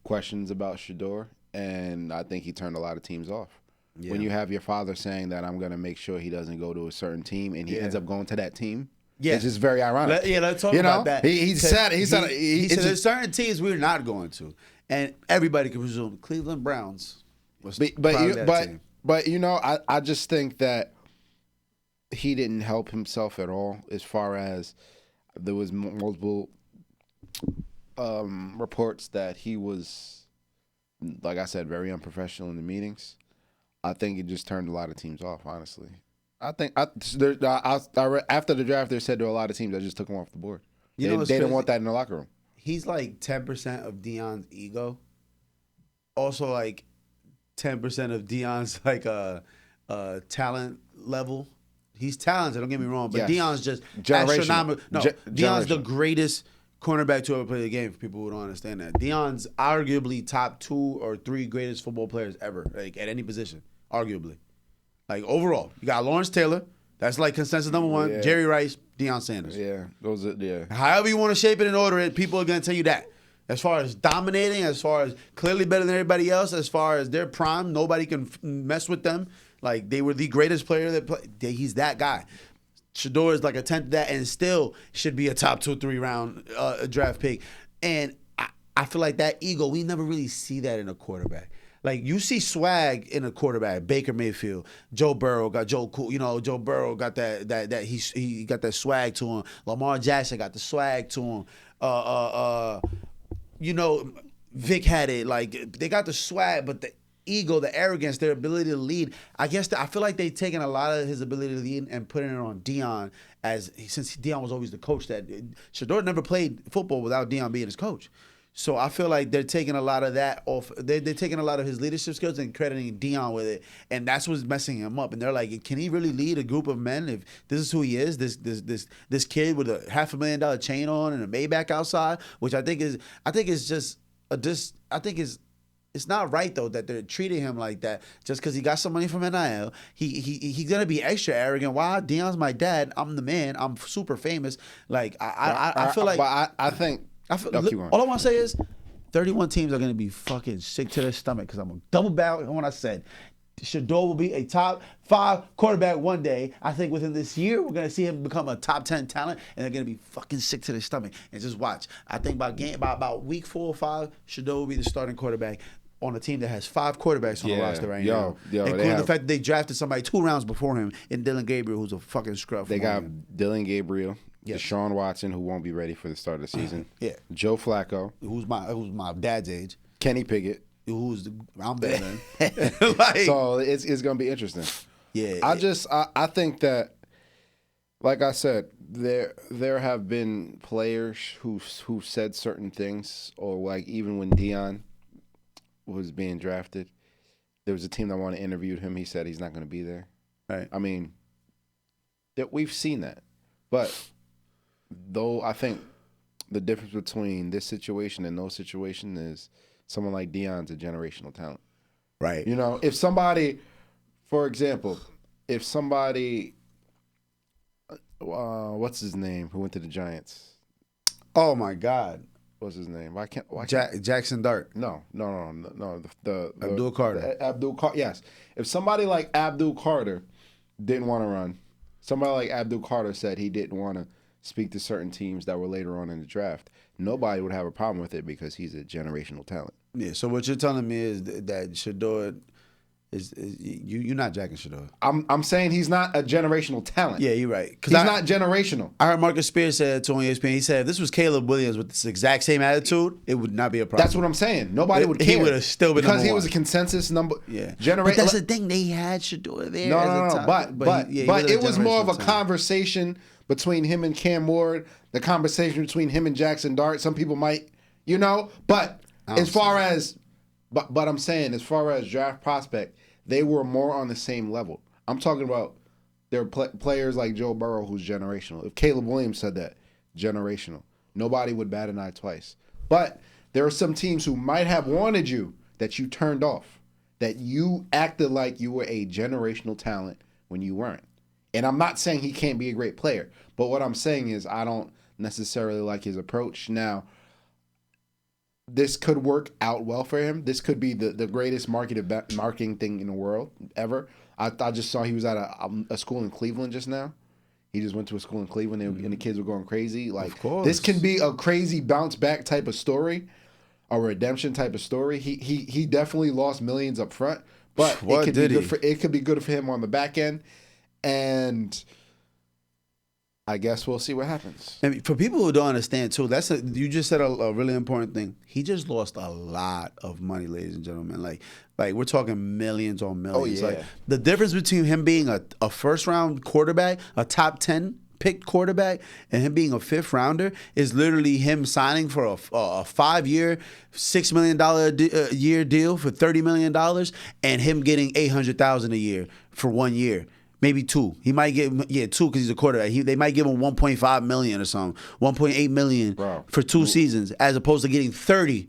questions about Shador, and I think he turned a lot of teams off. Yeah. When you have your father saying that I'm going to make sure he doesn't go to a certain team, and he ends up going to that team, it's just very ironic. Let's talk about that. He said there's certain teams we're not going to, and everybody can presume Cleveland Browns was but you know, I just think that he didn't help himself at all, as far as there was multiple reports that he was, like I said, very unprofessional in the meetings. I think it just turned a lot of teams off, honestly. After the draft, they said there were a lot of teams that just took him off the board. They didn't want that in the locker room. He's like 10% of Deion's ego. Also, like 10% of Deion's like talent level. He's talented, don't get me wrong, but Deion's just astronomical. No, Deion's the greatest cornerback to ever play the game, for people who don't understand that. Deion's arguably top 2 or 3 greatest football players ever, like at any position, arguably. Like overall, you got Lawrence Taylor, that's like consensus #1. Yeah. Jerry Rice, Deion Sanders. However you want to shape it and order it, people are gonna tell you that. As far as dominating, as far as clearly better than everybody else, as far as their prime, nobody can mess with them. Like they were the greatest player that played. He's that guy. Shador is like a 10th of that, and still should be a top 2 or 3 round draft pick. And I feel like that ego, we never really see that in a quarterback. Like you see swag in a quarterback. Baker Mayfield, Joe Burrow got Joe Burrow got that he got that swag to him. Lamar Jackson got the swag to him. Vic had it. Like they got the swag, but the ego, the arrogance, their ability to lead. I feel like they've taken a lot of his ability to lead and putting it on Deion, since Deion was always the coach. That Shador never played football without Deion being his coach. So I feel like they're taking a lot of that off. They're taking a lot of his leadership skills and crediting Deion with it, and that's what's messing him up. And they're like, can he really lead a group of men if this is who he is? This kid with a $500,000 chain on and a Maybach outside, which I think is it's not right though that they're treating him like that just because he got some money from NIL. He's gonna be extra arrogant. Why? Deion's my dad. I'm the man. I'm super famous. Like I feel like all I want to say is 31 teams are going to be fucking sick to their stomach because I'm going to double back on what I said. Shador will be a top 5 quarterback one day. I think within this year, we're going to see him become a top 10 talent, and they're going to be fucking sick to their stomach. And just watch. I think about week 4 or 5, Shador will be the starting quarterback on a team that has 5 quarterbacks on the roster right now. Including the fact that they drafted somebody 2 rounds before him in Dylan Gabriel, who's a fucking scrub. They got Dylan Gabriel. Yes. Deshaun Watson, who won't be ready for the start of the season. Joe Flacco, who's my dad's age. Kenny Pickett, I'm better than. So it's gonna be interesting. Yeah. I think that, like I said, there have been players who said certain things, or like even when Deion was being drafted, there was a team that wanted to interview him. He said he's not going to be there. Right. I mean, that we've seen that, but. Though I think the difference between this situation and no situation is someone like Deion's a generational talent. Right. You know, if somebody, for example, what's his name, who went to the Giants? Oh, my God. What's his name? Why can't Jackson Dart. No. The Abdul Carter. Abdul Carter. Yes. If somebody like Abdul Carter didn't want to run, somebody like Abdul Carter said he didn't want to speak to certain teams that were later on in the draft, nobody would have a problem with it because he's a generational talent. Yeah, so what you're telling me is that Shador You're not jacking Shador. I'm saying he's not a generational talent. Yeah, you're right. He's not generational. I heard Marcus Spears said to on ESPN, he said if this was Caleb Williams with this exact same attitude, it would not be a problem. That's what I'm saying. Nobody would care. He would have still been because number he one. was a consensus number. Yeah, but that's the thing. They had Shador there. No. But it was more of a conversation between him and Cam Ward. The conversation between him and Jackson Dart. Some people might, But as far as draft prospect, they were more on the same level. I'm talking about there are players like Joe Burrow who's generational. If Caleb Williams said that, generational. Nobody would bat an eye twice. But there are some teams who might have wanted you that you turned off, that you acted like you were a generational talent when you weren't. And I'm not saying he can't be a great player, but what I'm saying is I don't necessarily like his approach. Now, this could work out well for him. This could be the greatest marketing thing in the world ever. I just saw he was at a school in Cleveland just now. He just went to a school in Cleveland and the kids were going crazy. Like, of course. This can be a crazy bounce back type of story, a redemption type of story. He definitely lost millions up front, but it could be good for him on the back end. And I guess we'll see what happens. And for people who don't understand too, you just said a really important thing. He just lost a lot of money, ladies and gentlemen. Like we're talking millions on millions. Oh, yeah. Like the difference between him being a first round quarterback, a top 10 picked quarterback, and him being a fifth rounder is literally him signing for a 5-year, $6 million a year deal for $30 million, and him getting $800,000 a year for 1 year. Maybe 2. He might get 2 because he's a quarterback. They might give him $1.5 million or something, $1.8 million for 2 seasons, as opposed to getting 30.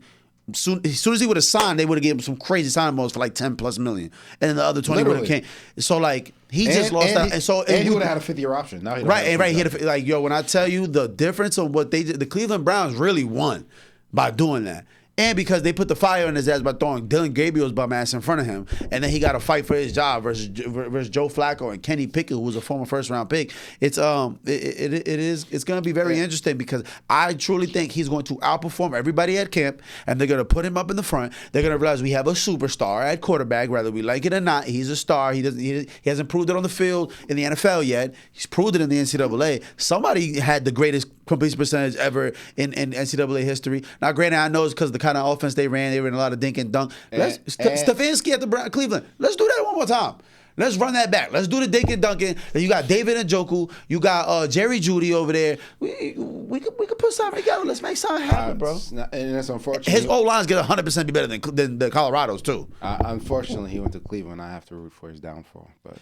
As soon as he would have signed, they would have given him some crazy signing bonus for like $10+ million, and then the other 20 would have came. So like he just lost out, and he would have had a 5th-year option. Now he when I tell you the difference of what they did, the Cleveland Browns really won by doing that. And because they put the fire in his ass by throwing Dylan Gabriel's bum ass in front of him, and then he got to fight for his job versus Joe Flacco and Kenny Pickett, who was a former first-round pick. It's going to be very interesting because I truly think he's going to outperform everybody at camp, and they're going to put him up in the front. They're going to realize we have a superstar at quarterback, whether we like it or not. He's a star. He hasn't proved it on the field in the NFL yet. He's proved it in the NCAA. Somebody had the greatest completion percentage ever in NCAA history. Now, granted, I know it's because of the kind of offense they ran a lot of dink and dunk. Stefanski at the Cleveland. Let's do that one more time. Let's run that back. Let's do the dink and dunking. You got David Njoku. You got Jerry Jeudy over there. We could put something together. Let's make something happen, bro. And that's unfortunate. His O-lines get 100% be better than the Colorado's too. Unfortunately, he went to Cleveland. I have to root for his downfall, but.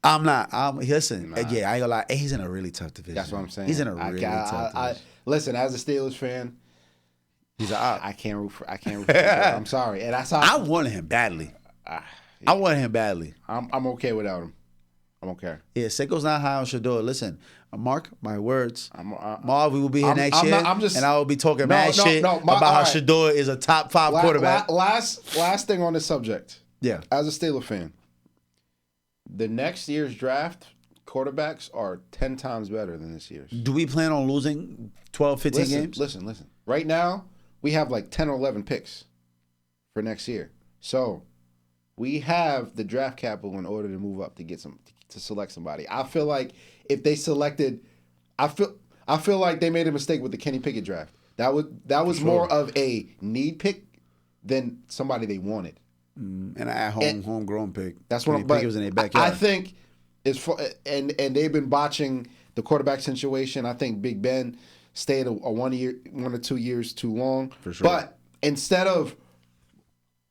I'm not. Listen, yeah, I ain't gonna lie. He's in a really tough division. That's what I'm saying. He's in a really tough division. Listen, as a Steelers fan, I can't root for him. I'm sorry. And I wanted him badly. I wanted him badly. I'm okay without him. I'm okay. Yeah, Seiko's not high on Shador. Listen, Mark, my words. Marv, we will be here next year, and I will be talking mad shit about how Shador is a top 5 quarterback. Last thing on this subject. Yeah. As a Steelers fan, the next year's draft quarterbacks are 10 times better than this year's. Do we plan on losing 12, 15 games? Listen. Right now, we have like 10 or 11 picks for next year. So we have the draft capital in order to move up to select somebody. I feel like if they selected, I feel like they made a mistake with the Kenny Pickett draft. That was more of a need pick than somebody they wanted. And an homegrown pick. That's what Pickett was in their backyard. I think and they've been botching the quarterback situation. I think Big Ben stayed a 1 or 2 years too long. For sure. But instead of,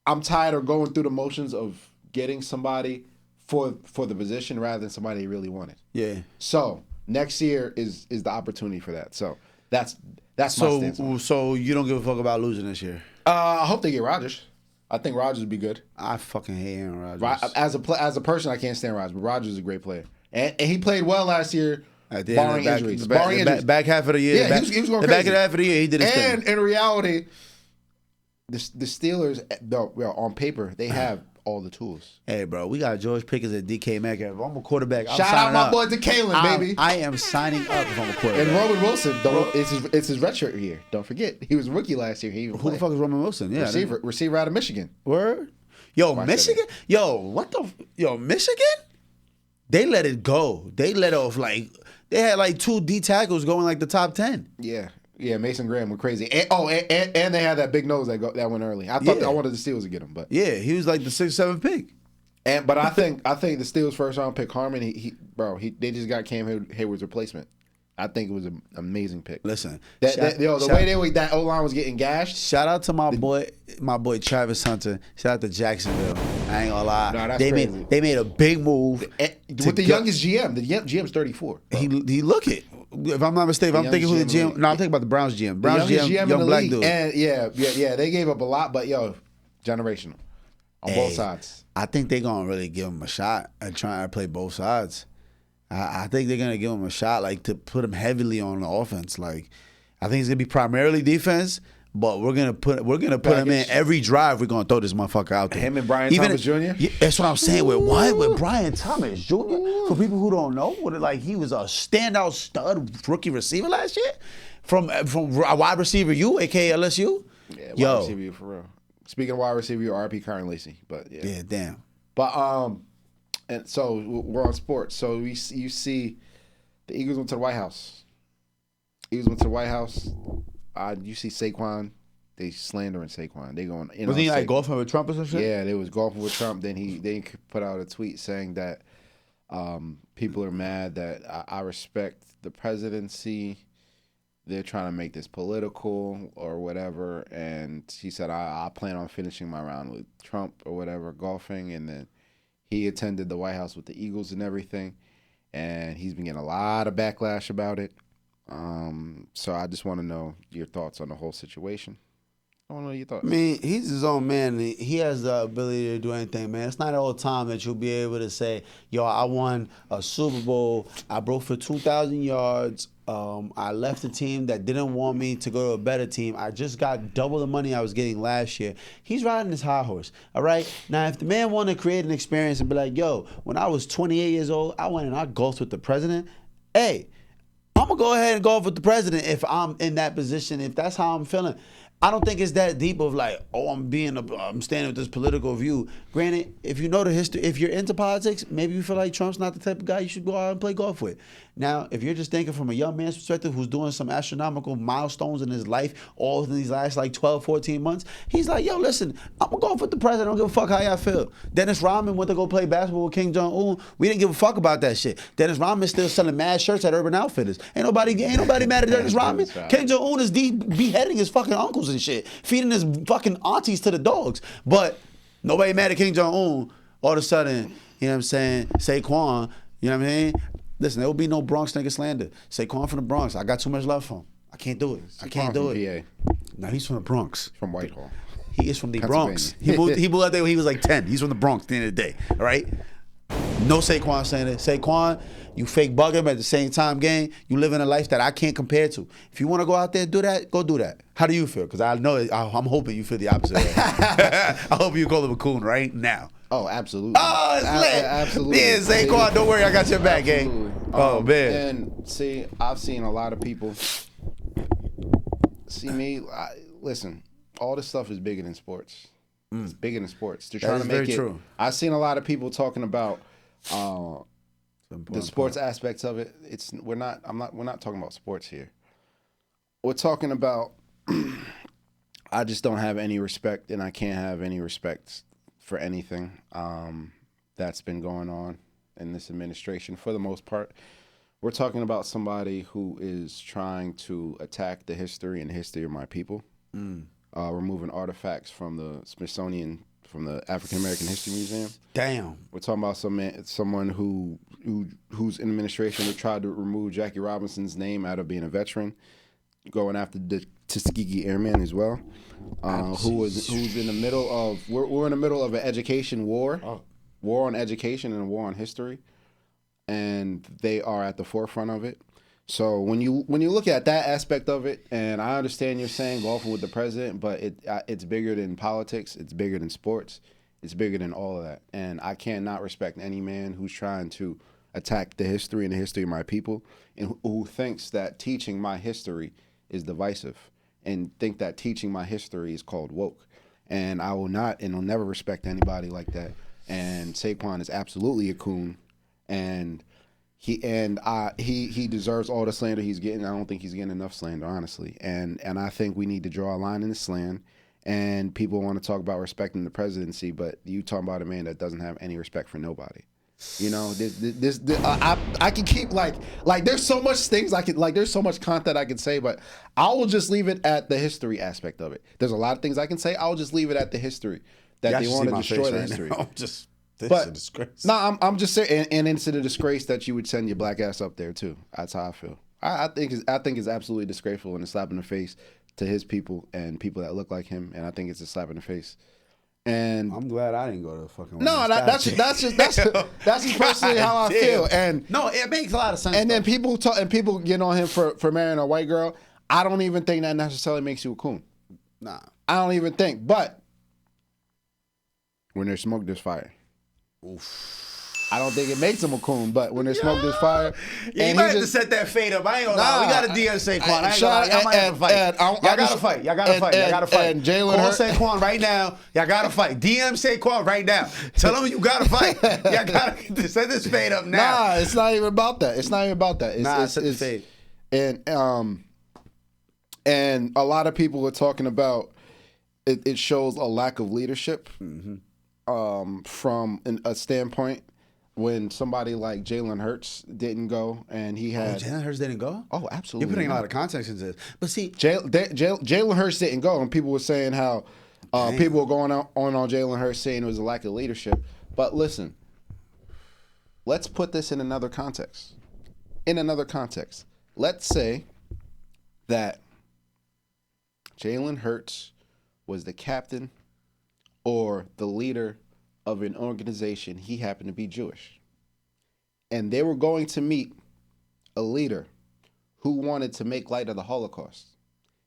I'm tired of going through the motions of getting somebody for the position rather than somebody they really wanted. Yeah. So next year is the opportunity for that. So that's my stance. So you don't give a fuck about losing this year? I hope they get Rodgers. I think Rodgers would be good. I fucking hate Aaron Rodgers. As a person, I can't stand Rodgers, but Rodgers is a great player, and he played well last year. Barring injuries. Back half of the year. Yeah, he was going crazy. The back half of the year, he did his thing. And in reality, the Steelers, on paper, they have all the tools. Hey, bro, we got George Pickens and DK Metcalf. If I'm a quarterback, I'm Shout out my boy to Kalen, baby. I am signing up if I'm a quarterback. And Roman Wilson, it's his redshirt year. Don't forget, he was a rookie last year. Who the fuck is Roman Wilson? Yeah, receiver out of Michigan. Word? Yo, Watch that Michigan. Yo, Michigan. They let it go. They let off like they had like 2 D tackles going like the top 10. Yeah, Mason Graham went crazy. And they had that big nose that went early. I wanted the Steelers to get him, but yeah, he was like the 6th, 7th pick. But I think the Steelers' first round pick Harmon. They just got Cam Hayward's replacement. I think it was an amazing pick. Listen, the way that O line was getting gashed. Shout out to my boy Travis Hunter. Shout out to Jacksonville. I ain't gonna lie. No, that's crazy. They made a big move with the youngest GM. The GM's 34. Bro. He look it. If I'm not mistaken, I'm thinking who the GM. No, I'm thinking about the Browns GM. Browns GM, young black dude. And yeah, they gave up a lot, but generational on both sides. I think they're gonna really give him a shot at trying to play both sides. I think they're gonna give him a shot, like to put him heavily on the offense. Like, I think it's gonna be primarily defense, but we're gonna put him in every drive. We're gonna throw this motherfucker out there. Him and Brian Thomas Jr. Yeah, that's what I'm saying. With Brian Thomas Jr. For people who don't know, he was a standout stud rookie receiver last year from a wide receiver aka LSU. Yeah, wide receiver U for real. Speaking of wide receiver, RP Karen Lacey, but yeah. Yeah, damn. But and so we're on sports. So you see, the Eagles went to the White House. You see Saquon. They slandering Saquon. They going. Was he like golfing with Trump or some shit? Yeah, they was golfing with Trump. Then they put out a tweet saying that people are mad that I respect the presidency. They're trying to make this political or whatever. And he said, I plan on finishing my round with Trump or whatever, golfing. And then he attended the White House with the Eagles and everything. And he's been getting a lot of backlash about it. So I just want to know your thoughts on the whole situation. I want to know your thoughts. I mean, he's his own man. He has the ability to do anything, man. It's not all the time that you'll be able to say, yo, I won a Super Bowl. I broke for 2,000 yards. I left a team that didn't want me to go to a better team. I just got double the money I was getting last year. He's riding his high horse, all right? Now, if the man want to create an experience and be like, yo, when I was 28 years old, I went and I golfed with the president. Hey, I'm going to go ahead and golf with the president if I'm in that position, if that's how I'm feeling. I don't think it's that deep of like, oh, I'm standing with this political view. Granted, if you know the history, if you're into politics, maybe you feel like Trump's not the type of guy you should go out and play golf with. Now, if you're just thinking from a young man's perspective who's doing some astronomical milestones in his life all in these last like 12, 14 months, he's like, yo, listen, I'm going to golf with the president. I don't give a fuck how y'all feel. Dennis Rodman went to go play basketball with Kim Jong-un. We didn't give a fuck about that shit. Dennis Rodman's still selling mad shirts at Urban Outfitters. Ain't nobody mad at Dennis Rodman. Kim Jong-un is beheading his fucking uncles and shit, feeding his fucking aunties to the dogs. But nobody mad at Kim Jong-un. All of a sudden, you know what I'm saying, Saquon, you know what I mean? Listen, there will be no Bronx nigga slander. Saquon from the Bronx. I got too much love for him. I can't do it. I can't do it. PA. No, he's from the Bronx. From Whitehall. He is from the Bronx. He moved out there when he was like 10. He's from the Bronx at the end of the day. All right? No Saquon saying it. Saquon, you fake bug him at the same time, gang. You live in a life that I can't compare to. If you want to go out there and do that, go do that. How do you feel? Because I know, I'm hoping you feel the opposite way. I hope you call him a coon right now. Oh, absolutely. Oh, it's lit. Absolutely. Yeah, Saquon, don't worry, I got your back, gang. Oh, man. And see, I've seen a lot of people see me. Listen, all this stuff is bigger than sports. It's bigger than sports. They're trying to make it. True. I've seen a lot of people talking about the sports aspects of it. We're not talking about sports here. We're talking about I just don't have any respect, and I can't have any respect for anything that's been going on in this administration for the most part. We're talking about somebody who is trying to attack the history and the history of my people, removing artifacts from the Smithsonian, from the African American History Museum. Damn. We're talking about someone who's in administration who tried to remove Jackie Robinson's name out of being a veteran, going after the Tuskegee Airmen as well. Who's in the middle of we're in the middle of an education war, war on education and a war on history, and they are at the forefront of it. So when you look at that aspect of it, and I understand you're saying golfing with the president, but it's bigger than politics, it's bigger than sports, it's bigger than all of that, and I cannot respect any man who's trying to attack the history and the history of my people, and who thinks that teaching my history is divisive, and think that teaching my history is called woke. and I will not and will never respect anybody like that. And Saquon is absolutely a coon, and he deserves all the slander he's getting. I don't think he's getting enough slander, honestly. And I think we need to draw a line in the sand. And people want to talk about respecting the presidency, but you talking about a man that doesn't have any respect for nobody. You know, I can keep like there's so much things I could like. There's so much content I can say, but I will just leave it at the history aspect of it. There's a lot of things I can say. I'll just leave it at the history that they want to destroy the history. This is a disgrace. No, I'm just saying, and it's a disgrace that you would send your black ass up there too. That's how I feel. I think it's absolutely disgraceful and a slap in the face to his people and people that look like him, and I think it's a slap in the face. And I'm glad I didn't go to the fucking. No, that's just personally how I feel. And no, it makes a lot of sense. And then people get on him for marrying a white girl. I don't even think that necessarily makes you a coon. Nah, I don't even think. But when there's smoke, there's fire. Oof. I don't think it makes him a coon, but when there's smoke, there's fire. Yeah, you might have to set that fade up. I ain't gonna lie. We got to DM Saquon. I ain't gonna lie. Y'all might have to fight. Y'all gotta fight. Y'all gotta fight. And Jalen Call Saquon right now. Y'all gotta fight. DM Saquon right now. Tell him you gotta fight. Y'all gotta set this fade up now. Nah, it's not even about that. It's not even about that. Set the fade. And a lot of people are talking about it shows a lack of leadership from a standpoint. When somebody like Jalen Hurts didn't go, and he had Jalen Hurts didn't go. Oh, absolutely. You're putting a lot of context into this, but see, Jalen Hurts didn't go, and people were saying how people were going on Jalen Hurts saying it was a lack of leadership. But listen, let's put this in another context. Let's say that Jalen Hurts was the captain or the leader of an organization. He happened to be Jewish. And they were going to meet a leader who wanted to make light of the Holocaust.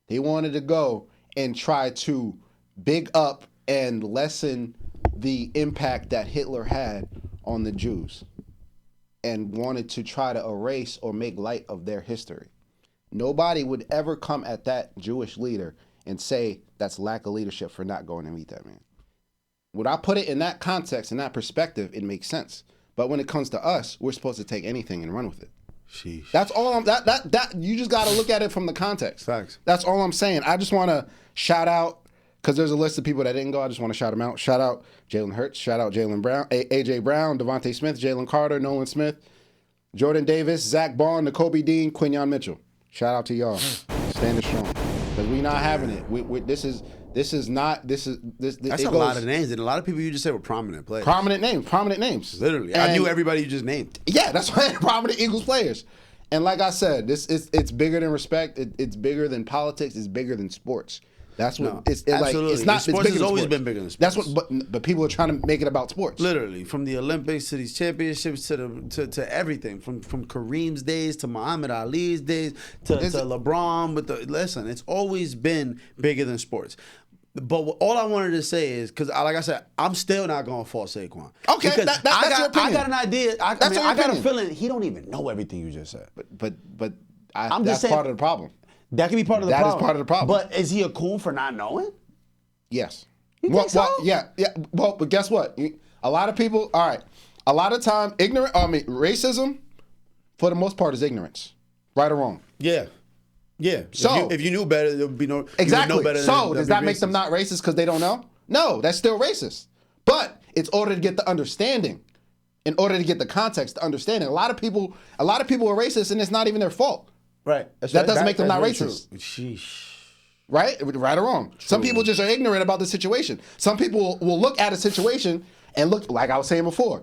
They wanted to go and try to big up and lessen the impact that Hitler had on the Jews and wanted to try to erase or make light of their history. Nobody would ever come at that Jewish leader and say that's lack of leadership for not going to meet that man. When I put it in that context, in that perspective, it makes sense. But when it comes to us, we're supposed to take anything and run with it. Sheesh. That's all that you just got to look at it from the context. Facts. That's all I'm saying. I just want to shout out, because there's a list of people that didn't go. I just want to shout them out. Shout out Jalen Hurts. Shout out Jalen Brown, AJ Brown, Devontae Smith, Jalen Carter, Nolan Smith, Jordan Davis, Zach Bond, N'Kobe Dean, Quinyon Mitchell. Shout out to y'all. Standing strong. Because we not having it. This is That's a lot of names, and a lot of people you just said were prominent players. Prominent names. Literally, and I knew everybody you just named. Yeah, that's why prominent Eagles players. And like I said, it's bigger than respect. It's bigger than politics. It's bigger than sports. That's what absolutely. It's not. Sports has always been bigger than sports. That's what. But people are trying to make it about sports. Literally, from the Olympics to these championships to everything, from Kareem's days to Muhammad Ali's days to LeBron. Listen, it's always been bigger than sports. But all I wanted to say is, because like I said, I'm still not going to fault Saquon. Okay, that's your opinion. I got an idea. I got a feeling he don't even know everything you just said. But that's part of the problem. That can be part of the problem. That is part of the problem. But is he a coon for not knowing? Yes. You think so? Yeah. Well, but guess what? A lot of people, all right, a lot of time, racism, for the most part, is ignorance. Right or wrong? Yeah. Yeah. So if you knew better, there would be no. Exactly. Know better so does that make them not racist because they don't know? No, that's still racist. But it's order to get the understanding, in order to get the context, the understanding. A lot of people are racist, and it's not even their fault. Right. That doesn't make them not racist. Sheesh. Right or wrong. True. Some people just are ignorant about the situation. Some people will look at a situation and look, like I was saying before,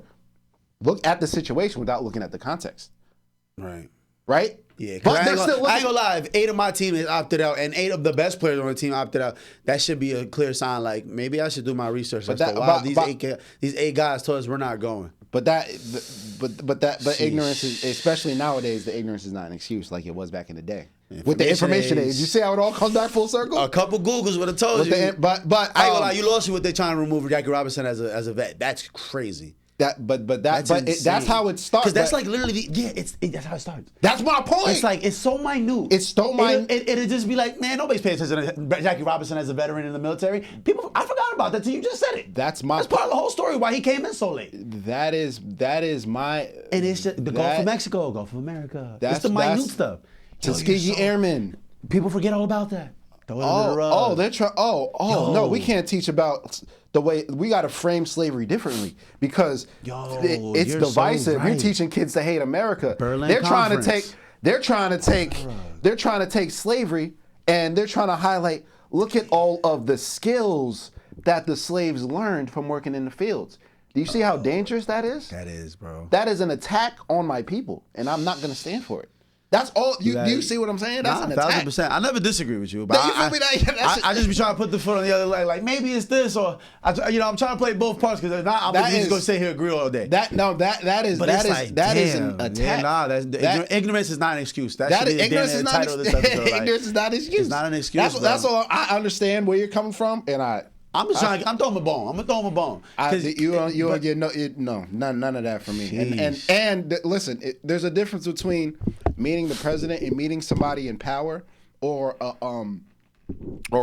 look at the situation without looking at the context. Right? Yeah, but I ain't gonna lie. If 8 of my team is opted out and 8 of the best players on the team opted out, that should be a clear sign. Like maybe I should do my research as to why these 8 guys told us we're not going. But ignorance is, especially nowadays, the ignorance is not an excuse like it was back in the day. With the information age, you see how it all comes back full circle. A couple Googles would have told you. But I ain't gonna lie. You lost you what they're trying to remove Jackie Robinson as a vet. That's crazy. That's how it starts. Because that's like literally, that's how it starts. That's my point. It's like, it's so minute. It's so minute. It'd just be like, man, nobody's paying attention to Jackie Robinson as a veteran in the military. I forgot about that till you just said it. That's part of the whole story why he came in so late. That is my. And it's just the Gulf of Mexico, Gulf of America. It's the minute stuff. Tuskegee Airmen. People forget all about that. They're trying. No, we can't teach about the way we got to frame slavery differently because it's divisive. So right. You're teaching kids to hate America. They're trying to take slavery and they're trying to highlight. Look at all of the skills that the slaves learned from working in the fields. Do you see how dangerous that is? That is, bro. That is an attack on my people, and I'm not going to stand for it. That's all. Do you see what I'm saying? That's an attack. 1,000%. I never disagree with you, but I just be trying to put the foot on the other leg. Like maybe it's this, or I'm trying to play both parts because I'm just gonna sit here and agree all day. That is an attack. Yeah, ignorance is not an excuse. Ignorance is not an excuse. It's not an excuse. That's all. I understand where you're coming from, and I'm throwing a bone. I'm gonna throw him a bone. None of that for me. And listen, there's a difference between meeting the president and meeting somebody in power or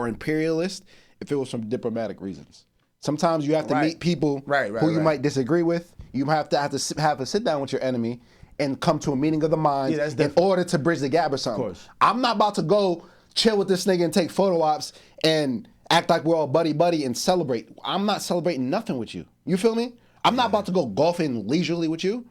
imperialist if it was from diplomatic reasons. Sometimes you have to meet people who you might disagree with. You have to have a sit down with your enemy and come to a meeting of the minds in order to bridge the gap or something. Of course. I'm not about to go chill with this nigga and take photo ops and act like we're all buddy and celebrate. I'm not celebrating nothing with you. You feel me? I'm not about to go golfing leisurely with you.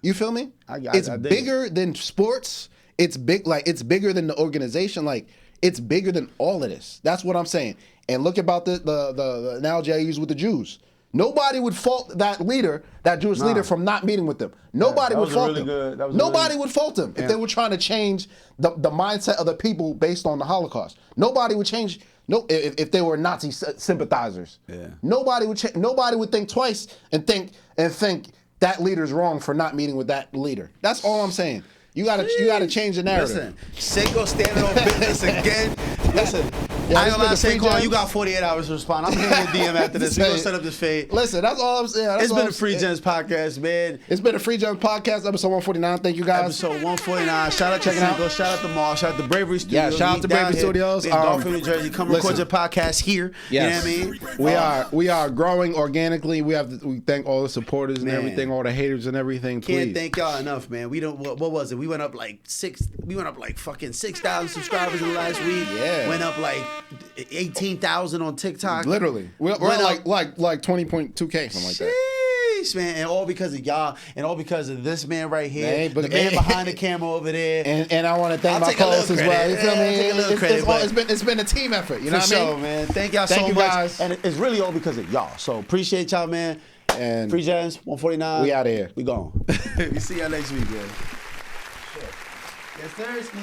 You feel me? It's bigger than sports. It's bigger than the organization. Like it's bigger than all of this. That's what I'm saying. And look about the analogy I use with the Jews. Nobody would fault that leader, that Jewish leader, from not meeting with them. Nobody would fault them. Nobody would fault them if they were trying to change the mindset of the people based on the Holocaust. Nobody would change. If they were Nazi sympathizers, nobody would think twice and think that leader's wrong for not meeting with that leader. That's all I'm saying. You gotta change the narrative. Listen, Seiko standing on business again. Listen, I ain't gonna lie, Seiko, you got 48 hours to respond. I'm hitting your DM after this. We're gonna set up this fade. Listen, that's all I'm saying. It's been a Free Gems podcast, man. It's been a Free Gems podcast, episode 149. Thank you guys. Episode 149. Shout out to Seiko. Shout out to Mall. Shout out to Bravery Studios. Yeah, shout out to Bravery Studios. In Dolphin, New Jersey. Come record your podcast here. Yes. You know what I mean? We are growing organically. We thank all the supporters and everything, all the haters and everything. Can't thank y'all enough, man. We don't. What was it? We went up like fucking 6,000 subscribers in the last week. Yeah. Went up like 18,000 on TikTok. Literally. We're at like 20.2K, something like that. Jeez, man. And all because of y'all, and all because of this man right here, the man behind the camera over there. And I want to thank my co-host as well. You feel me? It's been a team effort. You know what I mean? For sure, man. Thank y'all so much. Guys. And it's really all because of y'all. So appreciate y'all, man. And Free Gems 149. We out of here. We gone. We see y'all next week, man. Yes, sir, Ski.